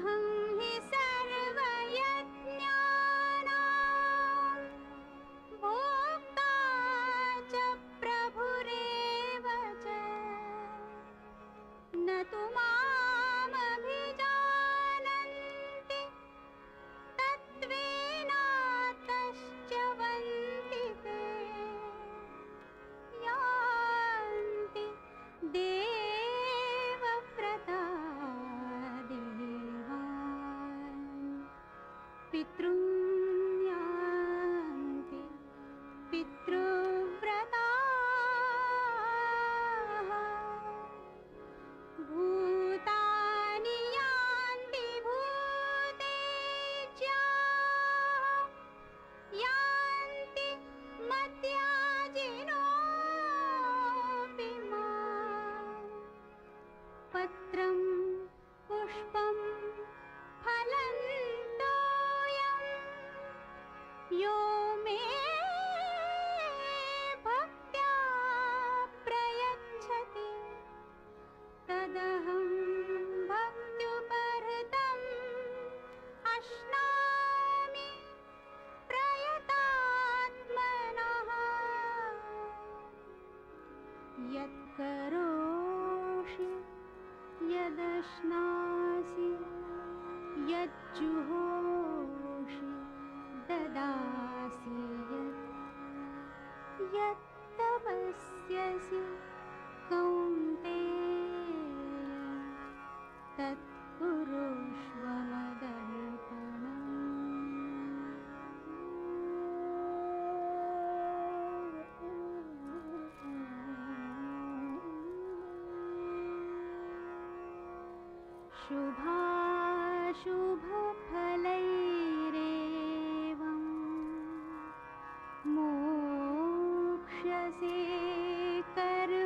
अहं हि सर्वयज्ञानां भोक्ता च प्रभुरेव च न तु मामभिजानन्ति तत्त्वेनातश्च वन्ति ते यान्ति देवव्रता देवान् पितॄन् यान्ति पितृव्रताः भूतानि यान्ति भूतेज्याः यान्ति मद्याजिनोऽपि माम् पत्रं पुष्पं फलं तोयं यो मे भक्त्या प्रयच्छति तदहं भक्त्युपहृतम् अश्नामि प्रयतात्मनः यत्करोषि यदश्नासि यज्जुहोषि ददासि यत्तपस्यसि कौन्तेय तत्कुरुष्व मदर्पणम् शुभाशुभफलैरेवं मोक्ष्यसे कर्मबन्धनैः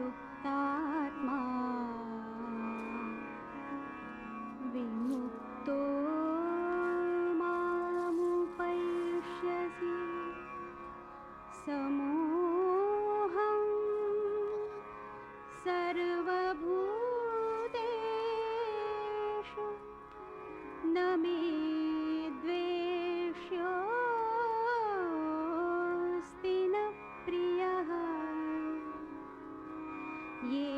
सन्न्यासयोगयुक्तात्मा विमुक्तो मामुपैष्यसि समोऽहं सर्वभूतेषु न मे द्वेष्योऽस्ति न प्रियः ये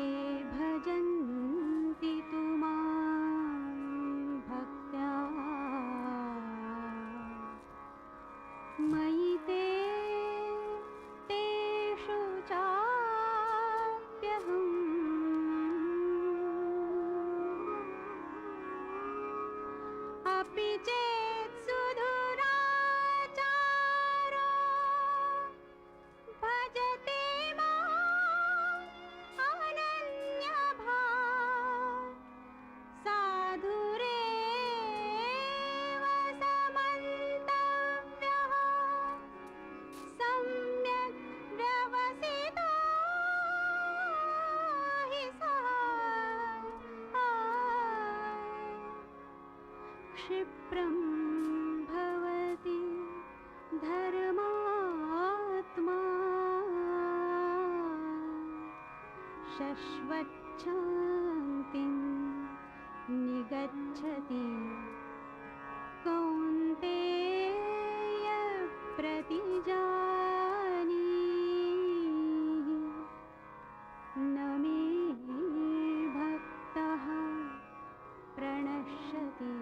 भजन्ति तु मां भक्त्या मयि तेषु चाप्यहम् अपि चेत् सुदुराचारो भजते माम् अनन्यभाक् साधुरेव समन्तव्यः सम्यक् व्यवसितो हि सः क्षिप्रं भवति धर्मात्मा शश्वच्छान्तिं निगच्छति कौन्तेय प्रतिजानीहि न मे भक्तः प्रणश्यति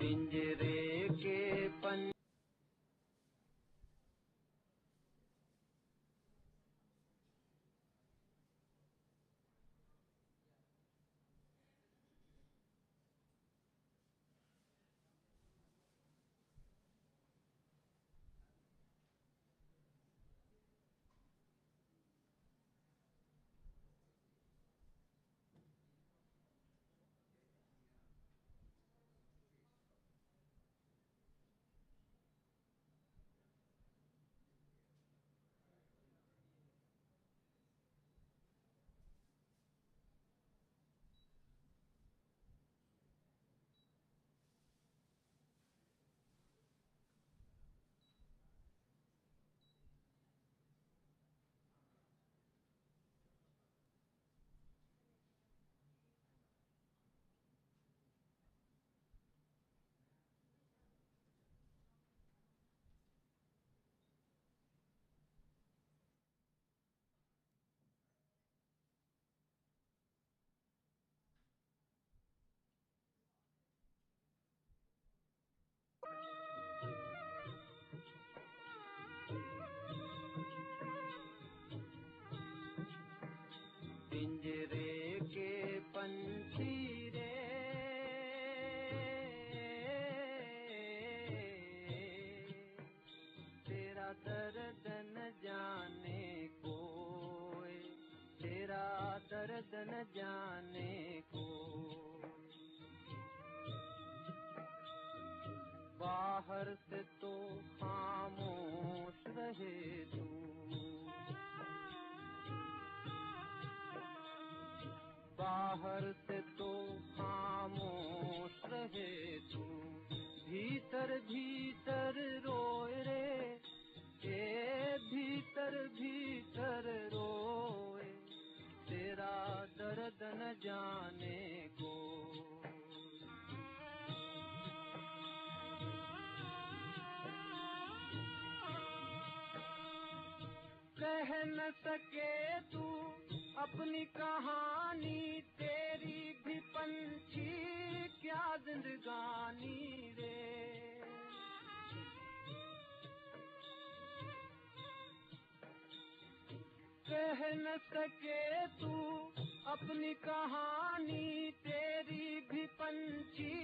पिंजरे के पन पिंजरे के पंछी रे तेरा दर्द न जाने कोई, तेरा दर्द न जाने को। बाहर से तो खामोश रहे तू, बाहर से तो खामोश रहे तू, भीतर भीतर रोए रे, ए भीतर भीतर रोए, तेरा दर्द न जाने को। कह न सके तू अपनी कहानी, तेरी भी पंछी क्या जिंदगानी रे। कह न सके तू अपनी कहानी, तेरी भी पंछी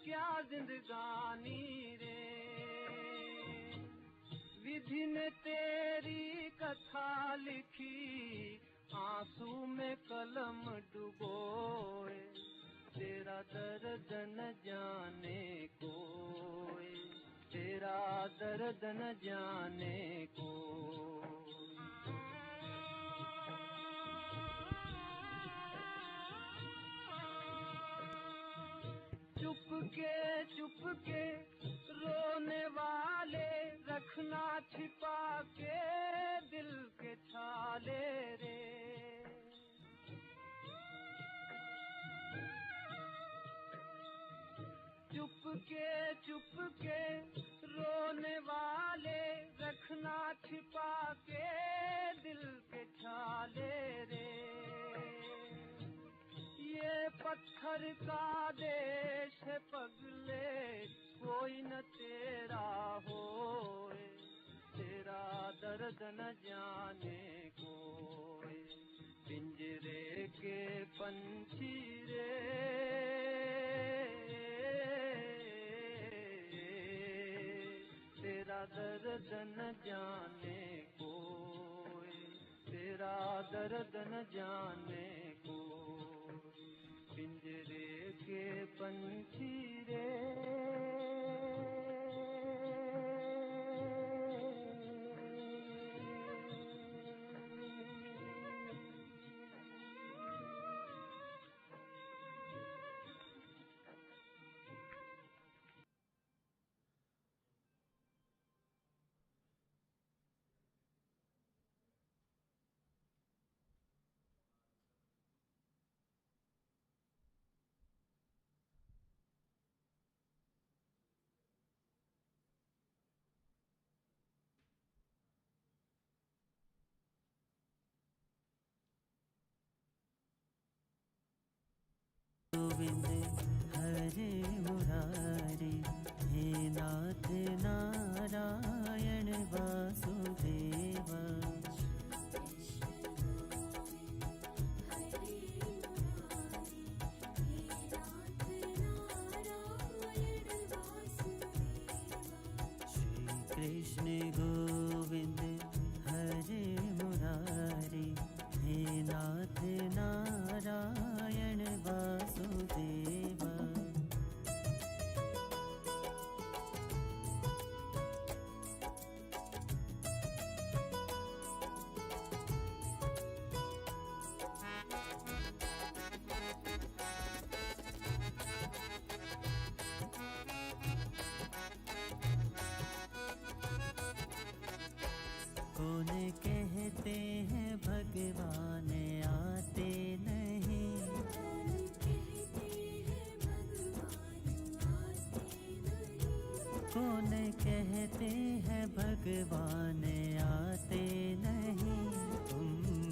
क्या जिंदगानी रे। विधि ने तेरी कथा लिखी, आंसू में कलम डुबोए, तेरा दर्द न जाने कोई, तेरा दर्द न जाने को। चुपके रोने वाले रखना छिपा के दिल के छाले रे। चुपके रोने वाले रखना छिपा के दिल के छाले रे। ये पत्थर का देश है पगले, कोई न तेरा होए, तेरा दर्द न जाने कोई। पिंजरे के पंछी रे तेरा दर्द न जाने कोई, तेरा दर्द न जाने कोई। पिंजरे के पंछी रे गोविंद हरे मुरारी, कृष्ण गोविंद हरे मुरारी, हे नाथ नारायण वासुदेवा। कौन कहते हैं भगवान आते नहीं, कौन कहते हैं भगवान आते नहीं, तुम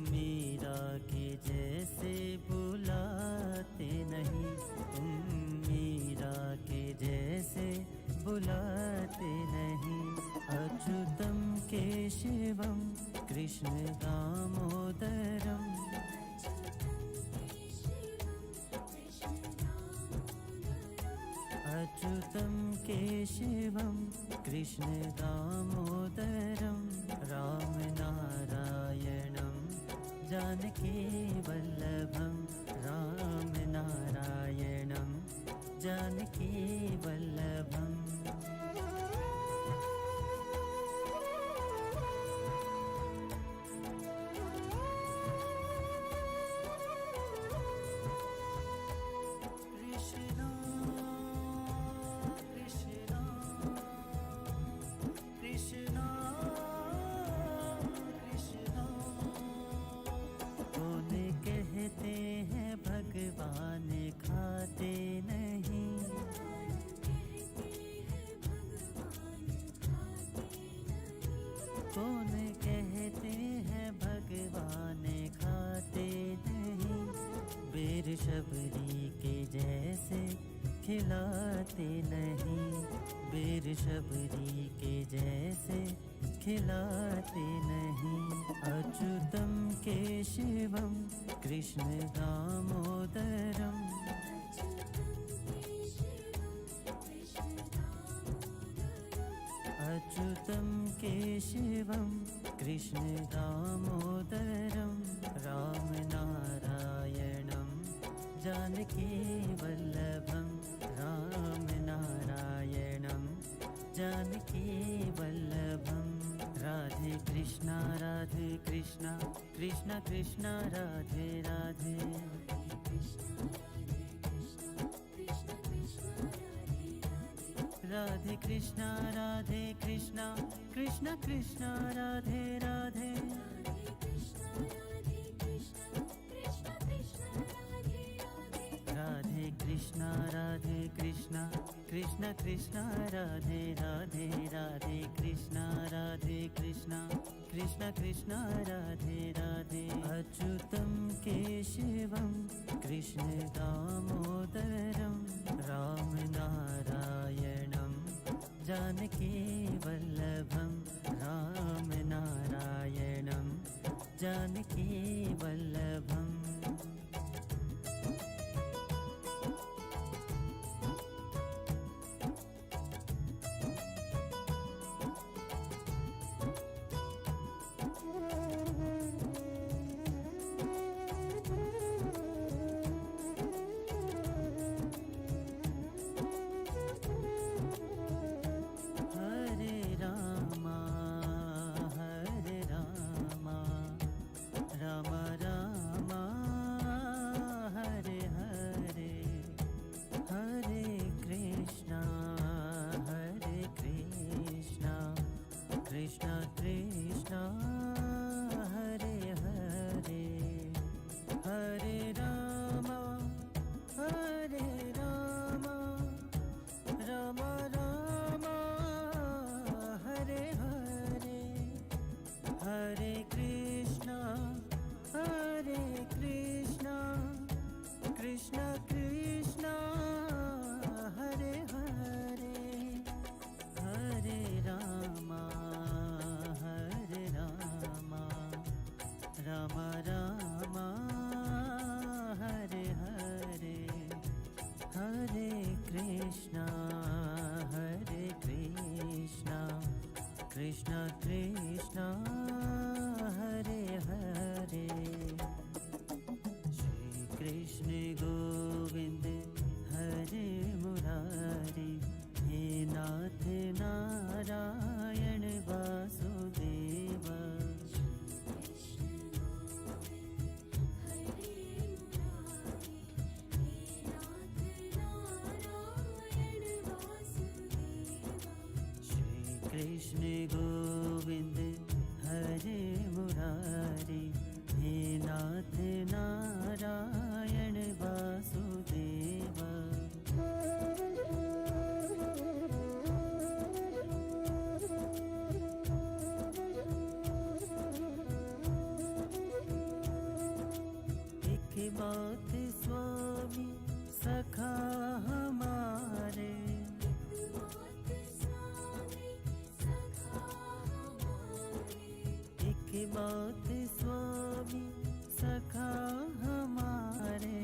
मीरा के जैसे बुलाते नहीं, तुम मीरा के जैसे बुलाते नहीं। अच्युतम केशवम कृष्ण दामोदरम, अच्युतम केशवम कृष्ण दामोदरम, राम नारायणम जानकी वल्लभम, राम नारायणम जानकी वल्लभम। कहते हैं भगवान खाते नहीं, कौन कहते हैं भगवान खाते नहीं, बेर शबरी के जैसे खिलाते नहीं, बेर शबरी के जैसे खिलाते नहीं। अच्युतम केशवम कृष्ण दामोदरम, अच्युतम केशवम कृष्ण दामोदरम, राम नारायणम जानकी वल्लभम, राम नारायणम जानकी वल्लभम। राधे कृष्णा कृष्णा कृष्णा राधे राधे, राधे कृष्णा कृष्णा कृष्णा राधे राधे, राधे कृष्णा कृष्णा कृष्णा राधे राधे, राधे कृष्णा कृष्णा राधे राधे। अच्युतम केशवम कृष्ण दामोदरम, राम नारायणम जानकी वल्लभम, राम नारायणम जानकी वल्लभम। कृष्ण कृष्ण हरे हरे, श्री कृष्ण गोविंद हरे मुरारी, हे नाथ नारायण वासुदेवा। कृष्ण गोविंद हरे मुरारी, हे नाथ नारायण वासुदेवा। एक बात स्वामी सखा हमारे, एक बात स्वामी सखा हमारे,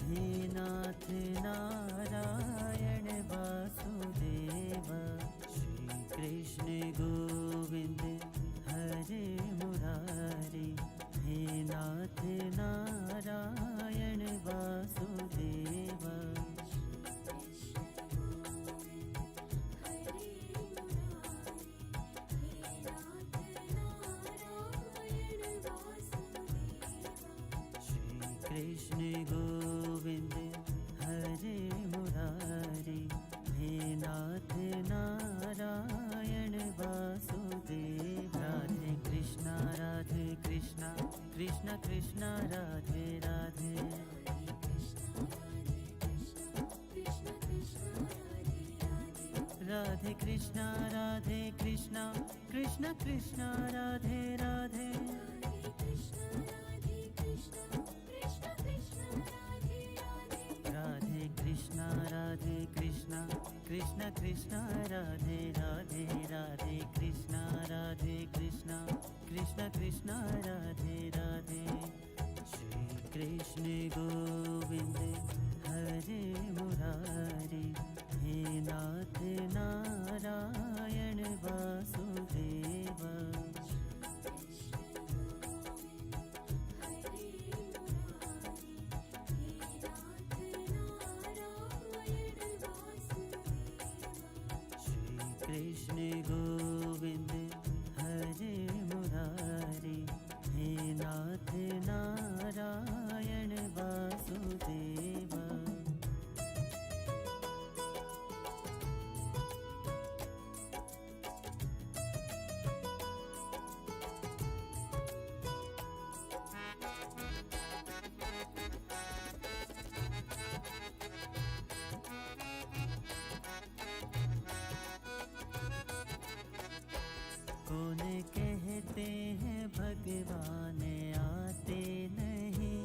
हे नाथ नारायण वासुदेवा। श्री कृष्ण गोविंद हरे मुरारी, हे नाथ नारायण वासुदेवा। कृष्ण गोविंद हरे मुरारी, हे नाथ नारायण वासुदेवा। राधे कृष्णा कृष्ण कृष्ण राधे राधे, राधे कृष्णा कृष्ण कृष्ण राधे राधे, राधे कृष्णा कृष्ण कृष्ण राधे राधे, राधे कृष्णा कृष्ण कृष्ण राधे राधे। श्री कृष्ण गोविंद हरे मुरारी, हे नाथ नारायण वासुदेवा। कृष्ण गोविंद हरे मुरारी, हे नाथ नारायण वासुदेवा। कौन कहते हैं भगवान आते नहीं,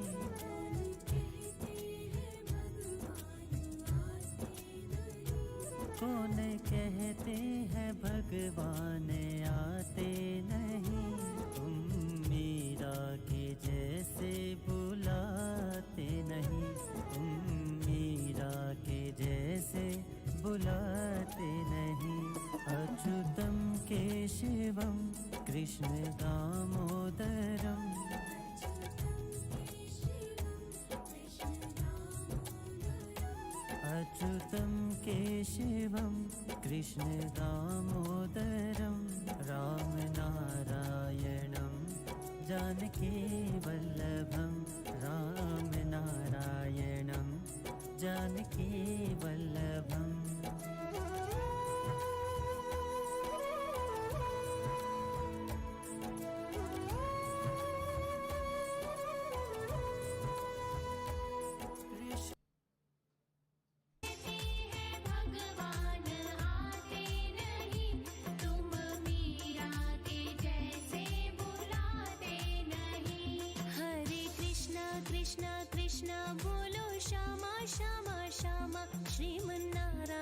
कौन कहते हैं भगवान आते नहीं, तुम मीरा के जैसे बुलाते नहीं, तुम मीरा के जैसे बुलाते नहीं। अच्युतम केशवम कृष्ण दामोदरम, अच्युतम केशवम कृष्ण दामोदरम, राम नारायणम जानकी वल्लभम, राम नारायणम जानकी वल्लभम। कृष्ण कृष्ण बोलो श्यामा श्यामा श्यामा, श्रीमन्नारायण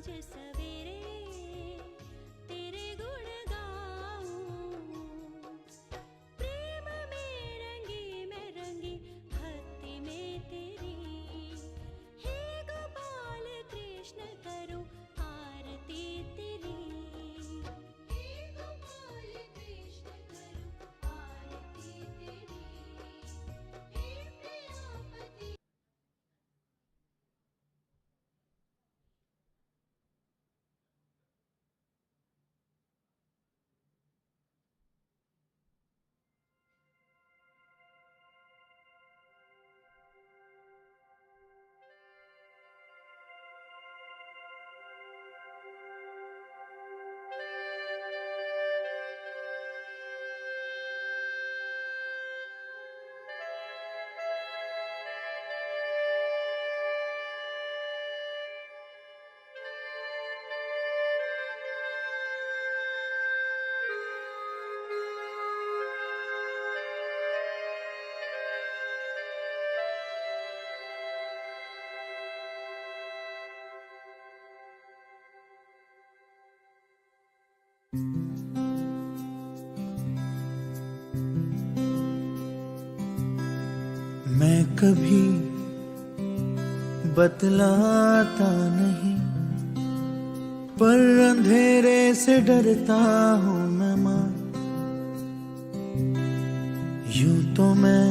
सांझ सवेरे तेरे गुण गाऊं। प्रेम में रंगी मैं रंगी भक्ति में तेरी, हे गोपाल कृष्ण करूं आरती तेरी। हे गोपाल कृष्ण करूं आरती तेरी, हे प्रियापति। मैं कभी बतलाता नहीं, पर अंधेरे से डरता हूँ मैं माँ। यूं तो मैं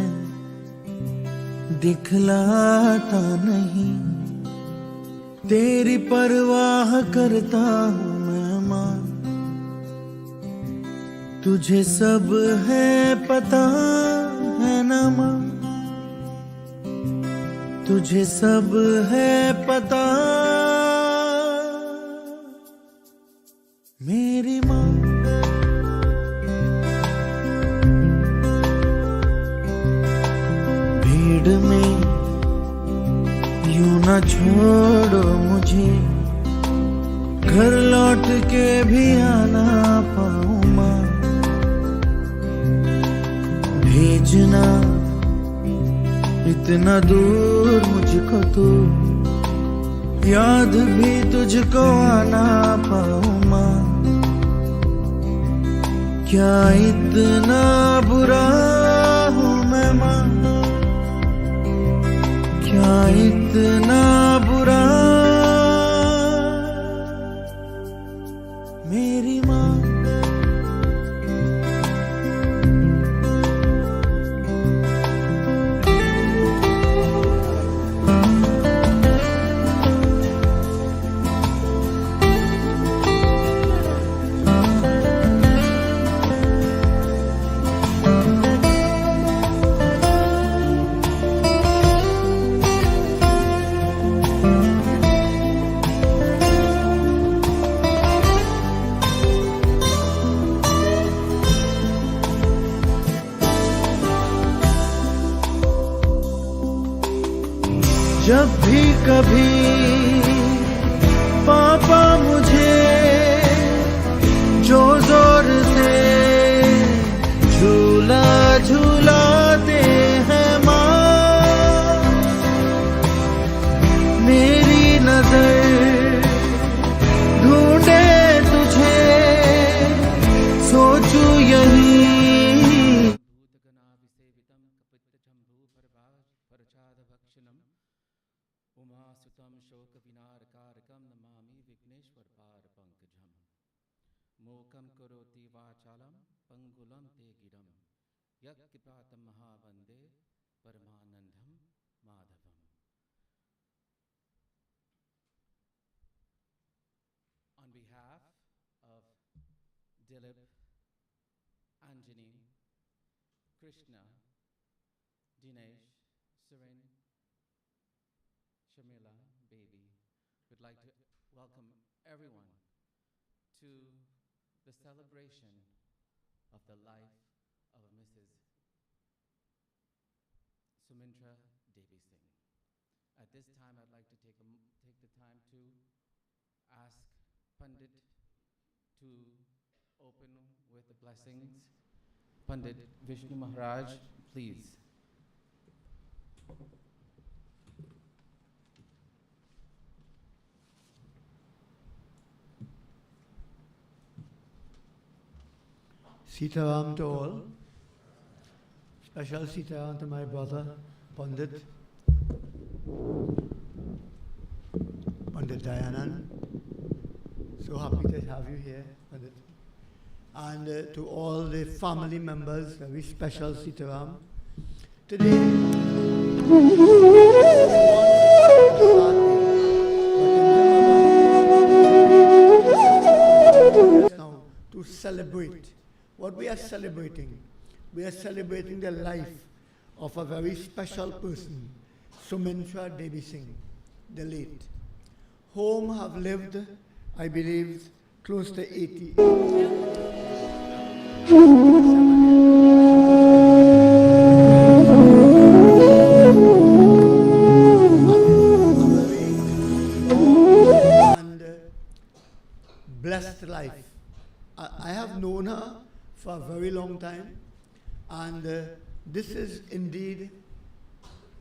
दिखलाता नहीं, तेरी परवाह करता हूँ मैं माँ। तुझे सब है पता है ना माँ, तुझे सब है पता मेरी माँ। भीड़ में यूं न छोड़ो मुझे, घर लौट के भी आना पाऊं माँ। भेजना इतना दूर मुझको तू, याद भी तुझको आना पाऊं माँ। क्या इतना बुरा हूँ मैं माँ, क्या इतना बुरा मेरी माँ। जब भी कभी पापा मुझे जो जोर से झूला झूलाते हैं माँ, मेरी नजर ढूंढे तुझे, सोचूं यही उमासुतं शोकविनारकारकं नमामि विघ्नेश्वर पार पंकजम। मोकं करोति वाचालं पंगुलं ते गिरं, यत्कृपातं महावन्दे परमानंदं माधवम। On behalf of Dilip, Anjani, Krishna, Dinesh, Surin, Shamila, baby, would like to welcome everyone to the celebration of the life of Mrs. Sumintra Dabiesingh. At this time, I'd like to take the time to ask Pandit to open with the blessings. Pandit Vishnu Maharaj, please. Sitaram to all. Special Sitaram to my brother, Pandit Dayanand. So happy to have you here, Pandit. And to all the family members, very special Sitaram. Today, now to celebrate. What we are celebrating? We are celebrating the life of a very special person, Sumintra Dabiesingh, the late, whom have lived, I believe, close to 80. And blessed life. I have known her for a very long time, and this is indeed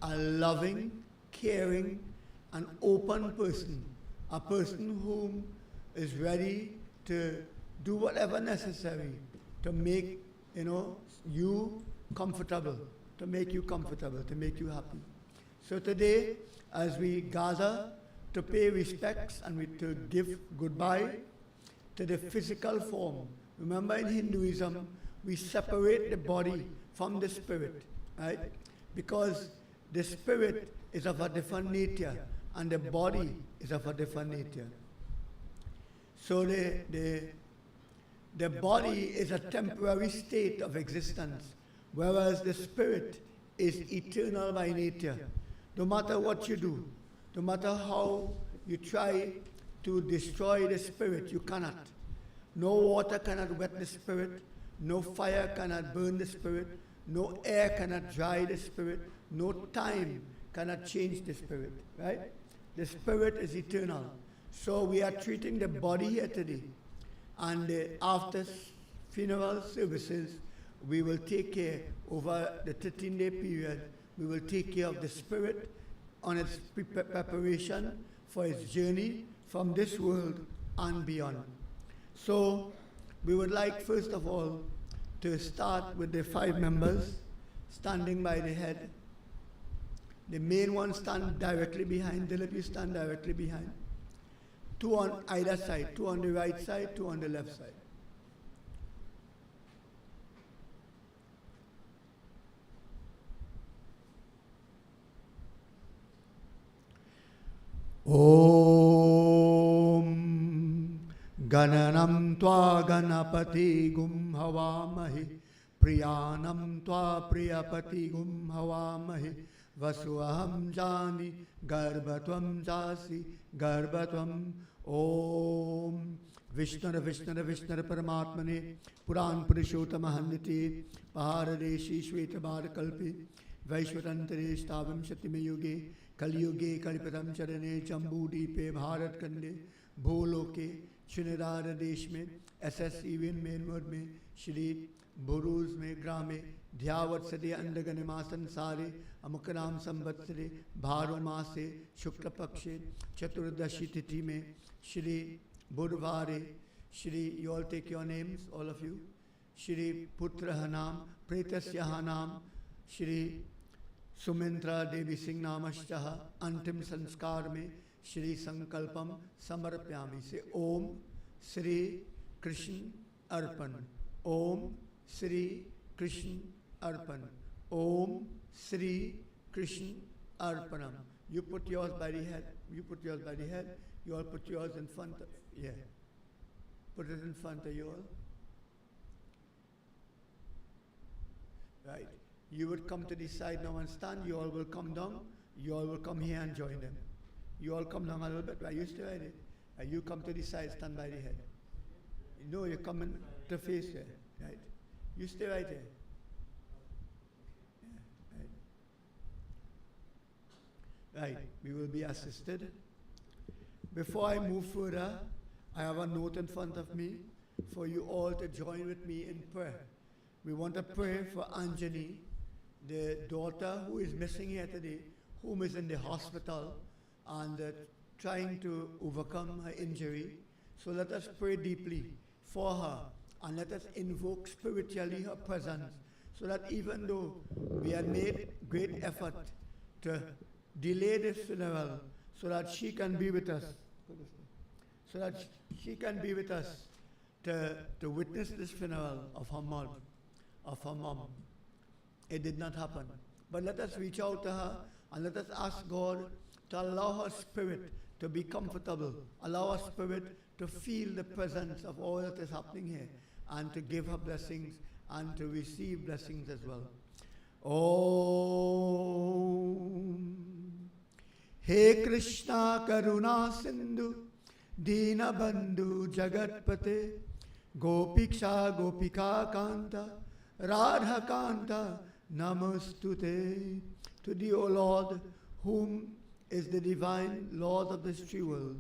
a loving, caring, and open person, a person whom is ready to do whatever necessary to make you comfortable, to make you comfortable, to make you happy. So today, as we gather to pay respects and to give goodbye to the physical form. Remember, in Hinduism, we separate the body from the spirit, right? Because the spirit is of a different nature and the body is of a different nature. So the body is a temporary state of existence, whereas the spirit is eternal by nature. No matter what you do, no matter how you try to destroy the spirit, you cannot. No water cannot wet the spirit, no fire cannot burn the spirit, no air cannot dry the spirit, no time cannot change the spirit, right? The spirit is eternal. So we are treating the body here today, and after funeral services, we will take care, over the 13-day period, we will take care of the spirit on its preparation for its journey from this world and beyond. So we would like, first of all, to start with the 5 members standing by the head. The main one stand directly behind. Dilip, you stand directly behind. 2 on either side, 2 on the right side, 2 on the left side. Om Gananam Tva Ganapati Gum Havamahi Priyanam Tva Priyapati Gum Havamahi Vasuaham Jani Garbhatvam Jasi Garbhatvam Om Vishnara Vishnara Vishnara Paramatmane Puran Purushottamahandite Paharadeshi Shvetabhara Kalpi Vaishvatantare Stavim Shatime Yuge Kaliyuge Kalipadam Charane Jambudīpe Bharat Kande Bholoke Shunirara Desh में SS even मेनवर में श्री बुरूज में ग्रामे ध्यावत्सरे अंडगनिमा संसारे अमुकनाम संवत्सरे भारो मासे शुक्ल पक्षे चतुर्दशी तिथि में Shri बुधवारे Shri you all take your names, all of you. Shri पुत्रः नाम प्रेतस्यः नाम श्री सुमिंत्रा देवीसिंह नामश्चः अंतिम संस्कार में श्री संकल्पम समर्पयामि से ओम श्री कृष्ण अर्पण, ओम श्री कृष्ण अर्पण, ओम Shri Krishna अर्पणम. You put yours by the head, you put yours by the head, you all put yours in front of, yeah. Put it in front of you all. Right. You would come to this side now and stand, you all will come down, you all will come here and join them. You all come down a little bit, right? You stay right there. You come to this side, stand by the head. No, you're coming to face here, right? You stay right there. Yeah, right. Right, we will be assisted. Before I move further, I have a note in front of me for you all to join with me in prayer. We want to pray for Anjani, the daughter who is missing here today, whom is in the hospital and trying to overcome her injury. So let us pray deeply for her and let us invoke spiritually her presence, so that even though we have made great effort to delay this funeral, so that she can be with us, so that she can be with us to witness this funeral of her mom, It did not happen. But let us reach out to her and let us ask God to allow her spirit to be comfortable, allow her spirit to feel the presence of all that is happening here, and to give her blessings and to receive blessings as well. Om. He Krishna Karuna Sindhu Dina Bandhu Jagatpate Gopiksha Gopika Kanta Radha Kanta Namastute. To thee, O Lord, whom is the divine Lord of this tree world,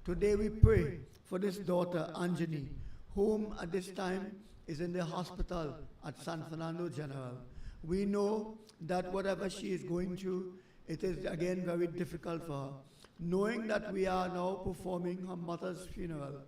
today we pray for this daughter Anjani, whom at this time is in the hospital at San Fernando General. We know that whatever she is going through, it is again very difficult for her. Knowing that we are now performing her mother's funeral,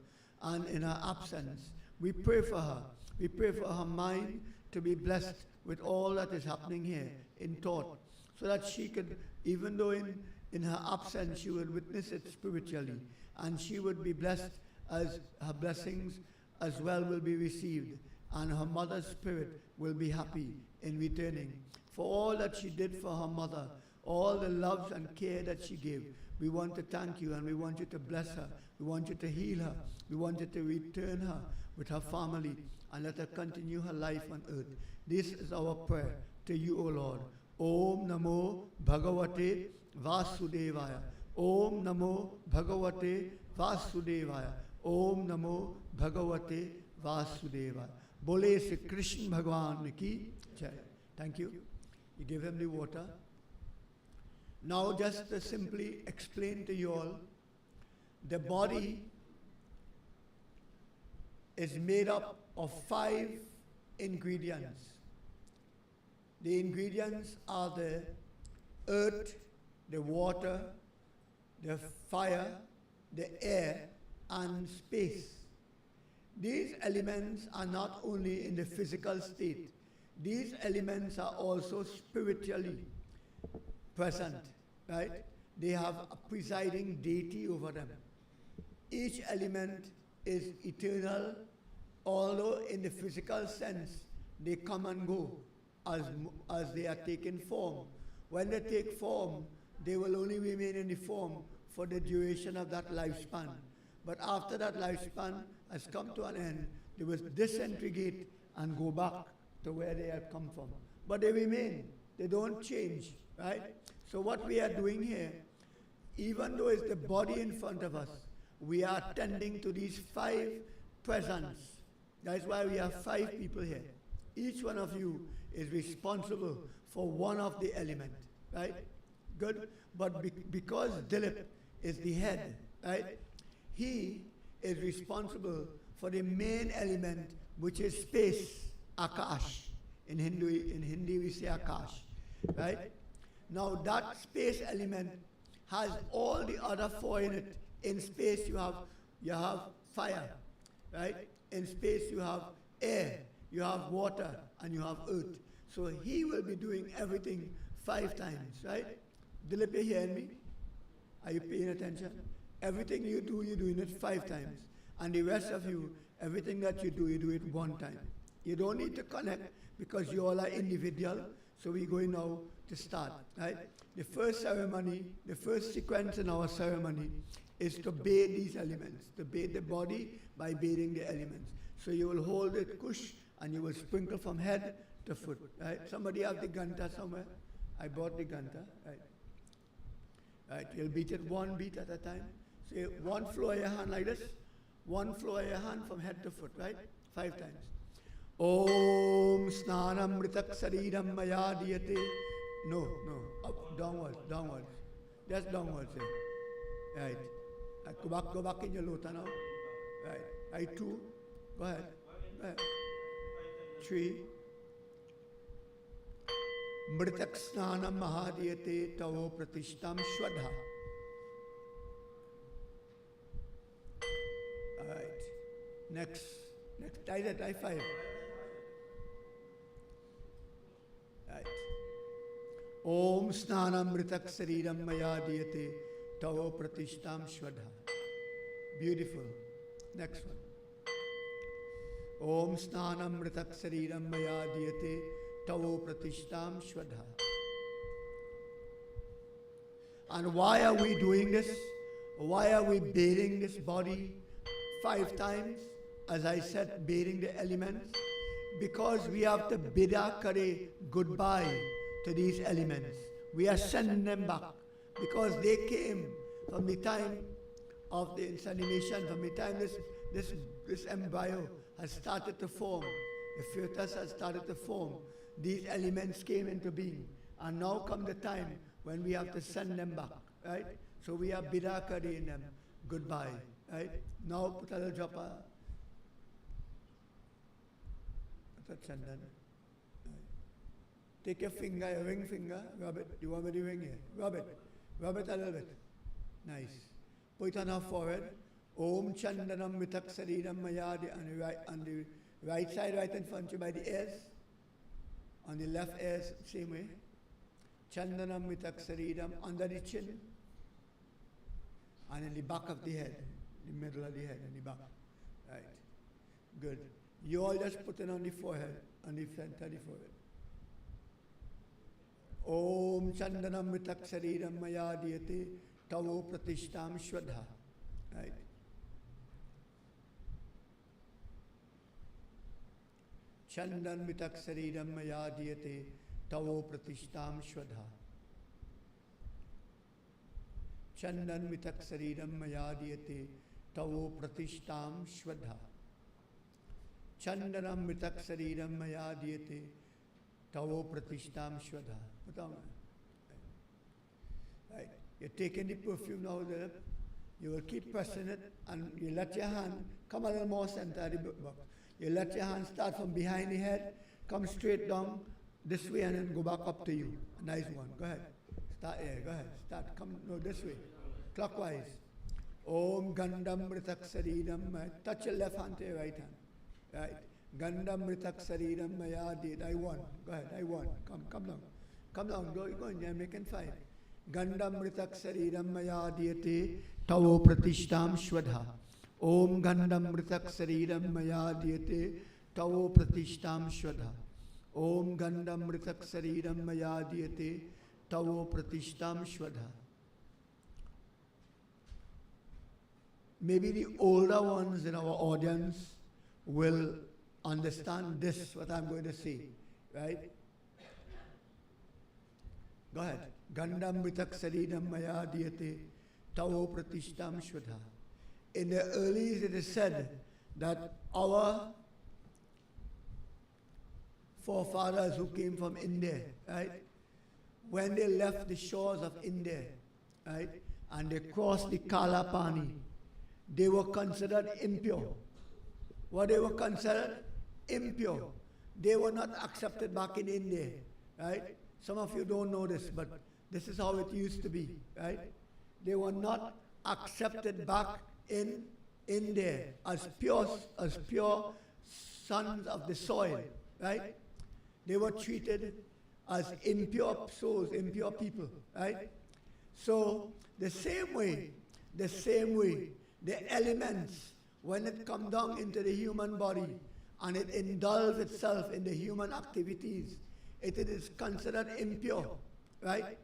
and in her absence, we pray for her. We pray for her mind to be blessed with all that is happening here in thought, so that she could, even though in her absence, she would witness it spiritually, and she would be blessed as her blessings as well will be received, and her mother's spirit will be happy in returning. For all that she did for her mother, all the love and care that she gave, we want to thank you, and we want you to bless her. We want you to heal her. We want you to return her with her family, and let her continue her life on earth. This is our prayer to you, O Lord. Om Namo Bhagavate Vasudevaya. Om Namo Bhagavate Vasudevaya. Om Namo Bhagavate Vasudevaya. Bole Sri Krishna Bhagwan ki jai. Thank you. You give him the water. Now just to simply explain to you all, the body is made up of 5 ingredients. The ingredients are the earth, the water, the fire, the air, and space. These elements are not only in the physical state, these elements are also spiritually present, right? They have a presiding deity over them. Each element is eternal, although in the physical sense, they come and go as they are taking form. When they take form, they will only remain in the form for the duration of that lifespan. But after that lifespan has come to an end, they will disintegrate and go back to where they have come from. But they remain, they don't change, right? So what we are doing here, even though it's the body in front of us, we are tending to these 5 presents. That's why we have 5 people here. Each one of you is responsible for one of the elements, right? Good. But because Dilip is the head, right? He is responsible for the main element, which is space, Akash. In Hindi we say Akash, right? Now that space element has all the other 4 in it. In space you have fire, right? In space you have air, you have water, and you have earth. So he will be doing everything 5 times, right? Dilip, you hearing me? Are you paying attention? Everything you do, you're doing it 5 times. And the rest of you, everything that you do it 1 time. You don't need to connect because you all are individual. So we're going now to start, right? The first ceremony, the first sequence in our ceremony is to bathe these elements, to bathe the body by bathing the elements. So you will hold it kush and you will sprinkle from head to foot, right? Somebody have the ganta somewhere? I bought the ganta, right? Right, you'll beat it 1 beat at a time. Say 1 flow of your hand like this, 1 flow of your hand from head to foot, right? 5 times. Om Snanam Ritak Sariram Maya Diyate. No, up, downwards. Just downwards. Right. Go back in your lota now. Right. 2. Go ahead. 3. Mritak Snanam Mahadiyate Tavo Pratishtam Shwadha. Alright. Next. Next, try that, try 5. Right. Om Snanamritak Sariram Maya Diyate Tavo Pratishtam Shwadha. Beautiful. Next one. Om Snanamritak Sariram Maya Diyate Tavo Pratishtam Shwadha. And why are we doing this? Why are we bathing this body 5 times? As I said, bathing the elements. Because we have to bida kare goodbye to these elements. We are sending them back. Because they came from the time of the insemination, from the time this embryo has started to form, the fetus has started to form, these elements came into being. And now come the time when we have to send them back, right? So we are bidakari in them, goodbye, right? Now put a little drop of chandan. Take your finger, your ring finger, rub it. You want me to ring here? Rub it a little bit. Nice. Put it on our forehead. Om Chandanam Mitak Sariram Mayadi on the right side, right in front of you by the ears. On the left ears, same way. Chandanam Mitak Sariram under the chin. And in the back of the head, the middle of the head, and the back. Right. Good. You all just put it on the forehead, on the center of the forehead. Om Chandanam Mitak Sariram Maya Diyate Tavo Pratishtam Shwadha. Right. Chandan Mitak Sariram Maya Diyate Tavo Pratishtam Shwadha. Chandan Mitak Sariram Maya Diyate Tavo Pratishtam Shwadha. Chandanam Mitak Sariram Maya Diyate Tavo Pratishtam Shwadha. Right. You're taking the perfume now, you will keep pressing it and you let your hand come a little more center of the box. You let your hand start from behind the head, come straight down this way and then go back up to you. A nice one. Go ahead. Start here. Go ahead. Start. Come no this way. Clockwise. Om Gandam Ritak Sariram. Touch your left hand to your right hand. Right. Gandam Ritak Sariram Maya Did. I won. Go ahead. I won. Come down. Come down. Go in there. Making 5. Gandam Ritak Sariram Maya Diyate Tavo Pratishtam Shwadha. Om Gandam Ritak Sariram Maya Diyate Tavo Pratishtam Shwadha. Om Gandam Ritak Sariram Maya Diyate Tavo Pratishtam Shwadha. Maybe the older ones in our audience will understand this, what I'm going to say, right? Go ahead. Gandam Vitak Saridam Maya Diyate Tavo Pratishtam Shwadha. In the earlies it is said that our forefathers who came from India, right, when they left the shores of India, right, and they crossed the Kalapani, they were considered impure. What they were considered? Impure. They were not accepted back in India, right? Some of you don't know this, but this is how it used to be, right? They were not accepted back in India as pure sons of the soil, right? They were treated as impure souls, impure people, right? So the same way, the elements, when it comes down into the human body and it indulges itself in the human activities, it is considered impure, right?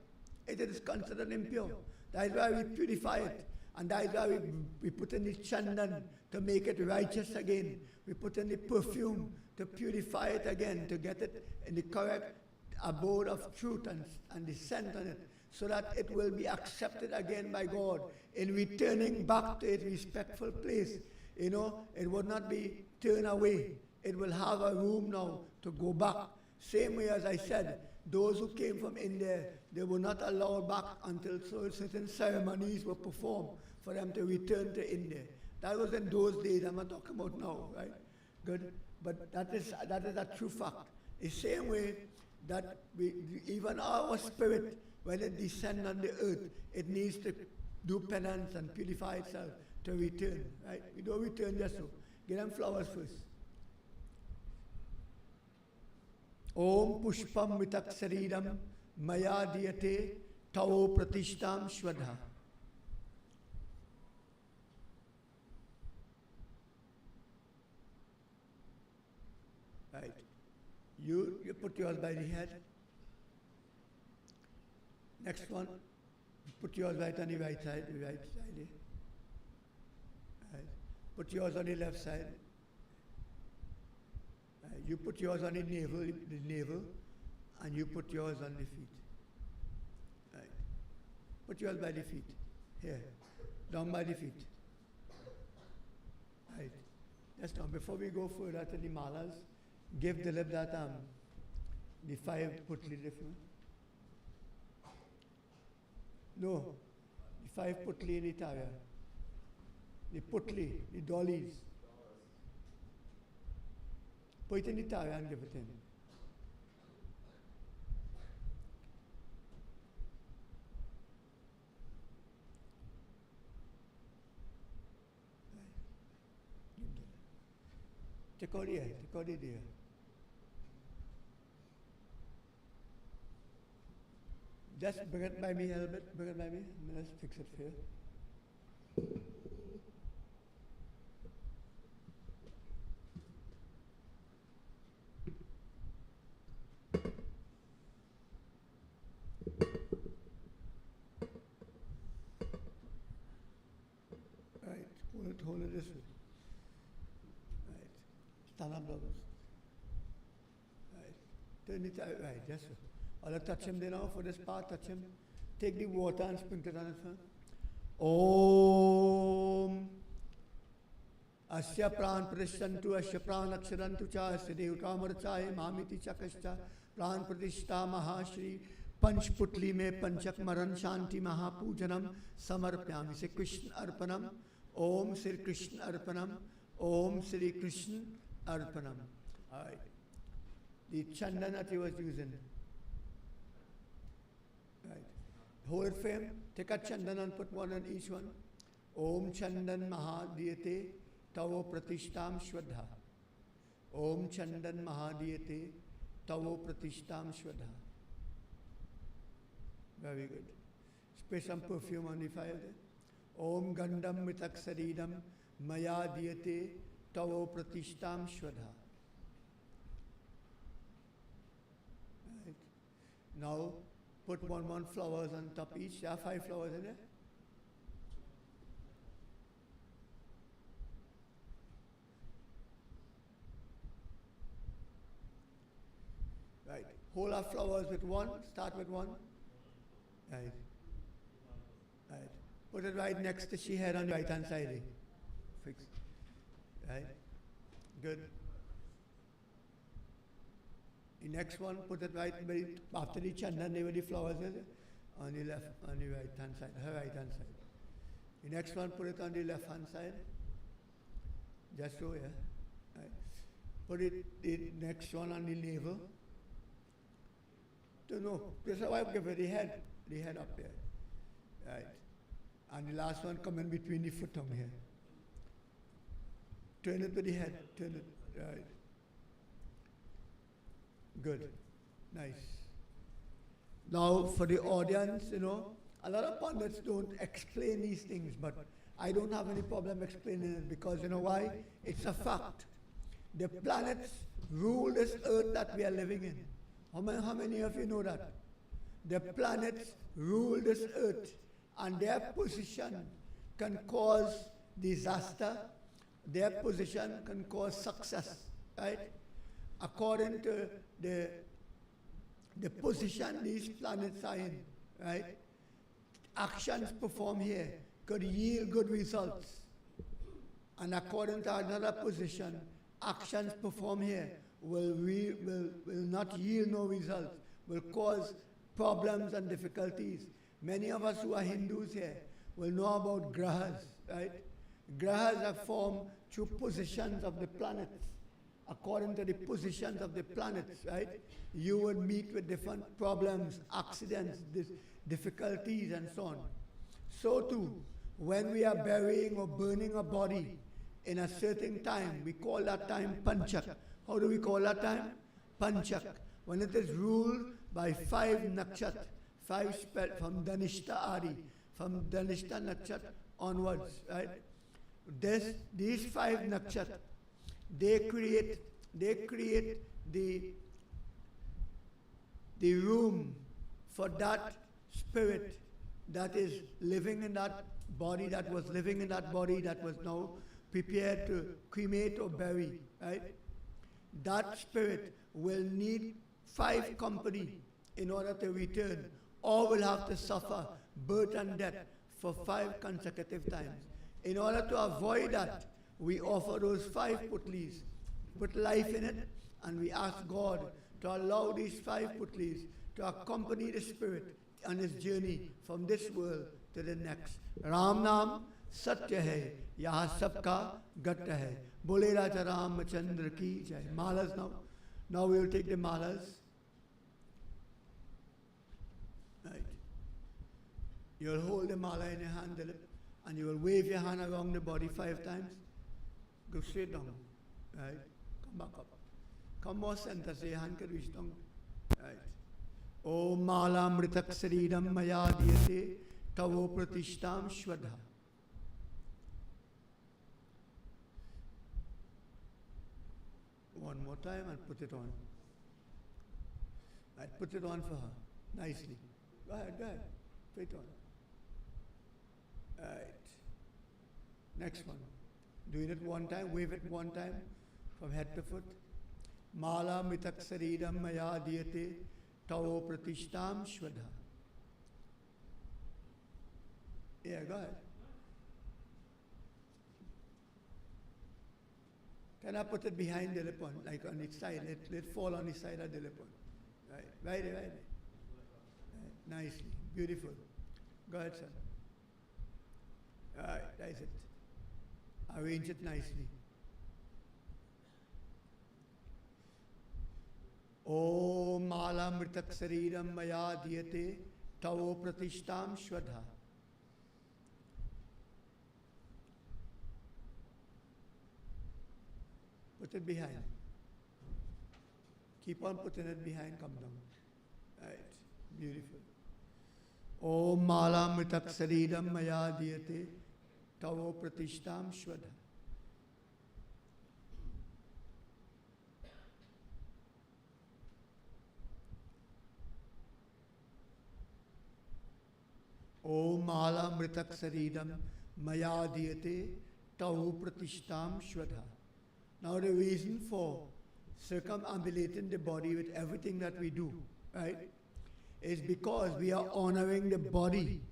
It is considered impure. That is why we purify it. And that is why we put in the chandan to make it righteous again. We put in the perfume to purify it again, to get it in the correct abode of truth and the scent on it, so that it will be accepted again by God in returning back to its respectful place. You know, it will not be turned away. It will have a room now to go back. Same way as I said, those who came from India, they were not allowed back until certain ceremonies were performed for them to return to India. That was in those days. I'm not talking about now, right? Good. But that is a true fact. The same way that even our spirit, when it descends on the earth, it needs to do penance and purify itself to return, right? We don't return just so. Give them flowers first. Om Pushpam Vitak Sariram Maya Diyate Tavo Pratishtam Shwadha. Right. You put yours by the head. Next one, put yours right on the right side, the right side here. Right. Put yours on the left side. Right. You put yours on the navel, and you put yours on the feet. Right. Put yours by the feet. Here, down by the feet. Right. Just now, before we go further to the malas, give Dilip that the 5 putli different. No, the 5 putli in Italia. The putli, the dollies. Put it in Italia and give it in. Take out the dear. Just bring it by me a little bit, bring it by me. Let's fix it here. Right, hold it this way. Right, stand up, brothers. Right, turn it out, right, just so. I'll touch him there now for this part, touch him. Take the water and sprinkle it on his hand. Om Asya Pran Pradishtantu Asya Pran Aksharantu Cha Asya Devkamarachaye Mamiti Chakashcha Pran Pradishta Mahashri Panch Putli Me Panchak Maran Shanti Mahapujanam Samarpyami. Say Krishna Arpanam. Om Sri Krishna Arpanam. Om Sri Krishna Arpanam. Alright. The chandan that he was using. Right. Hold it firm. Take a chandan and put one on each one. Om Chandan Mahadiyate Tavo Pratishtam Shwadha. Om Chandan Mahadiyate Tavo Pratishtam Shwadha. Very good. Spray some perfume on the fire there. Om Gandam Mitaksaridam Maya Diyate Tavo Pratishtam Shwadha. Right. Now put one flowers on top each. There are 5 flowers in there. Right. Hold our flowers with one. Start with one. Right. Right. Put it right next to she head on the right hand side. Eh? Fix. Right. Good. The next one, put it right after the chandan, there were the flowers on the left, on the right hand side, her right hand side. The next one, put it on the left hand side. Just so, yeah. Right. Put it the next one on the navel. No, just how I give it the head up there. Right. And the last one come in between the foot on here. Turn it to the head, turn it, right. Good. Nice. Now for the audience, a lot of pundits don't explain these things, but I don't have any problem explaining it because you know why? It's a fact. The planets rule this earth that we are living in. How many of you know that? The planets rule this earth and their position can cause disaster, their position can cause success, right? According to the position these planets are in, right? Actions performed here could yield good results. And according to another position, actions performed here will not yield no results, will cause problems and difficulties. Many of us who are Hindus here will know about grahas, right? Grahas are formed through positions of the planets. According to the positions of the planets, right? You would meet with different problems, accidents, difficulties, and so on. So too, when we are burying or burning a body in a certain time, we call that time Panchak. How do we call that time? Panchak. when it is ruled by 5 nakshat, 5 spell from Dhanishta Ari, from Dhanishta nakshat onwards, right? These 5 nakshat, they create the room for that spirit that is living in that body, that was living in that body, that was now prepared to cremate or bury, right? That spirit will need 5 company in order to return, or will have to suffer birth and death for 5 consecutive times. In order to avoid that, we offer those 5 putlis, put life in it, and we ask God to allow these 5 putlis to accompany the spirit on his journey from this world to the next. Ram Naam Satya hai, yaha sabka gat hai. Bole Raja Ramchandra ki jai. Malas now. Now we will take the malas. Right. You will hold the mala in your hand, Dilip, and you will wave your hand around the body 5 times. Go straight down. Right. Come back up. Come more center, so your hand can reach down. Right. Om Mala Mritak Saridam Maya Diyate Tavo Pratishtam Shwadha. One more time and put it on. Right, put it on for her nicely. Go ahead. Put it on. Right. Next one. Doing it one time, wave it one time from head to foot. Mala Mitak Saridam Maya Diyate Tavo Pratishtam Shwadha. Yeah, go ahead. Can I put it behind the lipon, like on its side? Let it fall on the side of the lipon. Right. Right. Nicely. Beautiful. Go ahead, son. Right, that's it. Arrange it nicely. Om Mala Mritak Saridam Maya Diyate Tavo Pratishtam Shwadha. Put it behind. Keep on putting it behind, come down. Right, beautiful. Om Mala Mritak Saridam Maya Diyate Tavo Pratishtam Shwadha. Om Mala Mritak Saridam Maya Diyate Tavo Pratishtam Shwadha. Now the reason for circumambulating the body with everything that we do, right, is because we are honoring the body,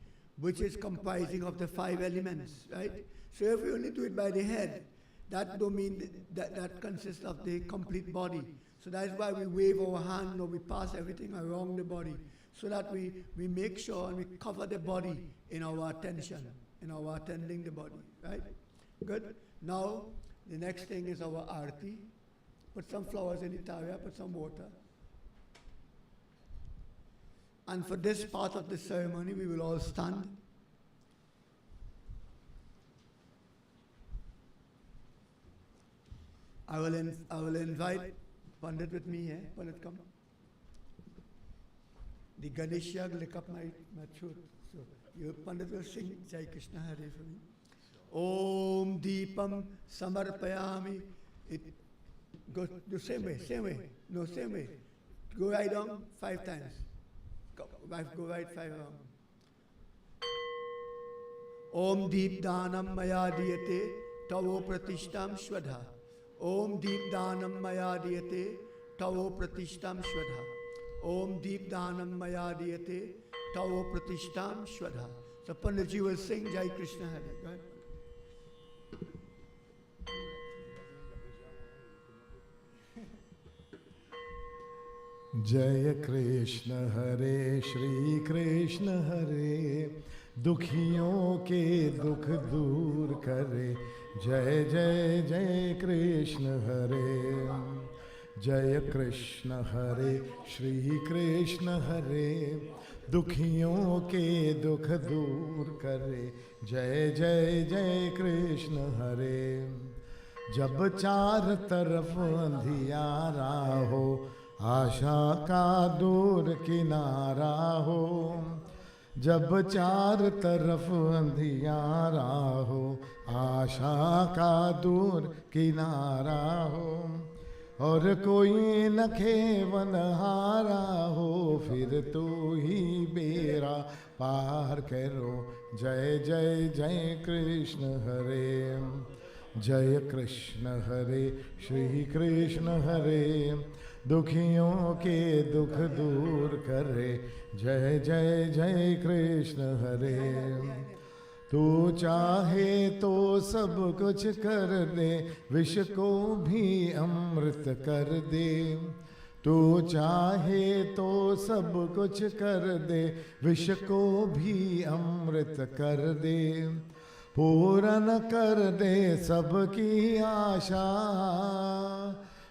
which is comprising of the 5 elements, right? So if we only do it by the head, that don't mean that consists of the complete body. So that's why we wave our hand or we pass everything around the body, so that we make sure and we cover the body in our attention, in our attending the body, right? Good. Now, the next thing is our arti. Put some flowers in the tawya, put some water. And for this part of the ceremony, we will all stand. I will invite Pandit with me here. Pandit, come. The Ganesh Yag lick up my throat. So you, Pandit, will sing Jai Krishna Hare for me. Om Deepam Samarpayami. It goes the same way. No, same way. Go right down 5 times. Go right 5 rounds. Om Deep Danam Maya Diyate Tavo Pratishtam Shwadha. Om Deep Danam Maya Diyate Tavo Pratishtam Shwadha. Om Deep Danam Maya Diyate Tavo Pratishtam Shwadha. So Panditji will sing Jai Krishna Hare. Go ahead. जय कृष्ण हरे श्री कृष्ण हरे दुखियों के दुख दूर करे जय जय जय कृष्ण हरे जय कृष्ण हरे श्री कृष्ण हरे दुखियों के दुख दूर करे जय जय जय कृष्ण हरे जब चार तरफ अंधियारा हो आशा का दूर किनारा हो, जब चार तरफ अंधियारा हो। आशा का दूर किनारा हो, और कोई न खेवन हारा हो, फिर तू ही बेड़ा पार करो। जय जय जय कृष्ण हरे, जय कृष्ण हरे, श्री कृष्ण हरे, दुखियों के दुख दूर करे। जय जय जय कृष्ण हरे। तू चाहे तो सब कुछ कर दे, विष को भी अमृत कर दे। तू चाहे तो सब कुछ कर दे, विष को भी अमृत कर दे। पूर्ण कर दे सबकी आशा,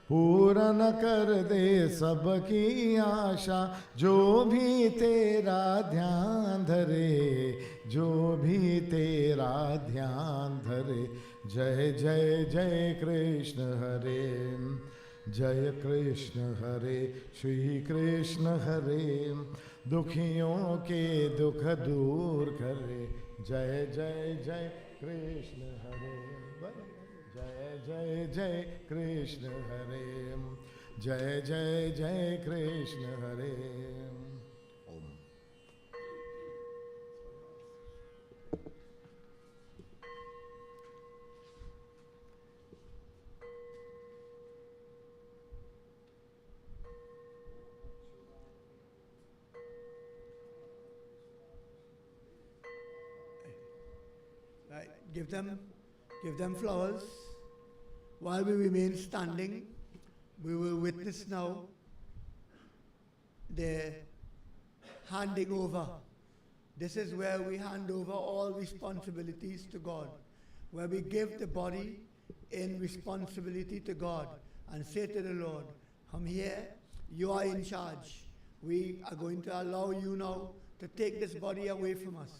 पूर्ण कर दे सबकी आशा। जो भी तेरा ध्यान धरे, जो भी तेरा ध्यान धरे। जय जय जय कृष्ण हरे, जय कृष्ण हरे, श्री कृष्ण हरे, दुखियों के दुख दूर करे। जय जय जय कृष्ण हरे, जय जय जय कृष्ण हरे, जय जय जय कृष्ण हरे। ओम। Right. Give them flowers. While we remain standing, we will witness now the handing over. This is where we hand over all responsibilities to God, where we give the body in responsibility to God and say to the Lord, "Come here, you are in charge. We are going to allow you now to take this body away from us.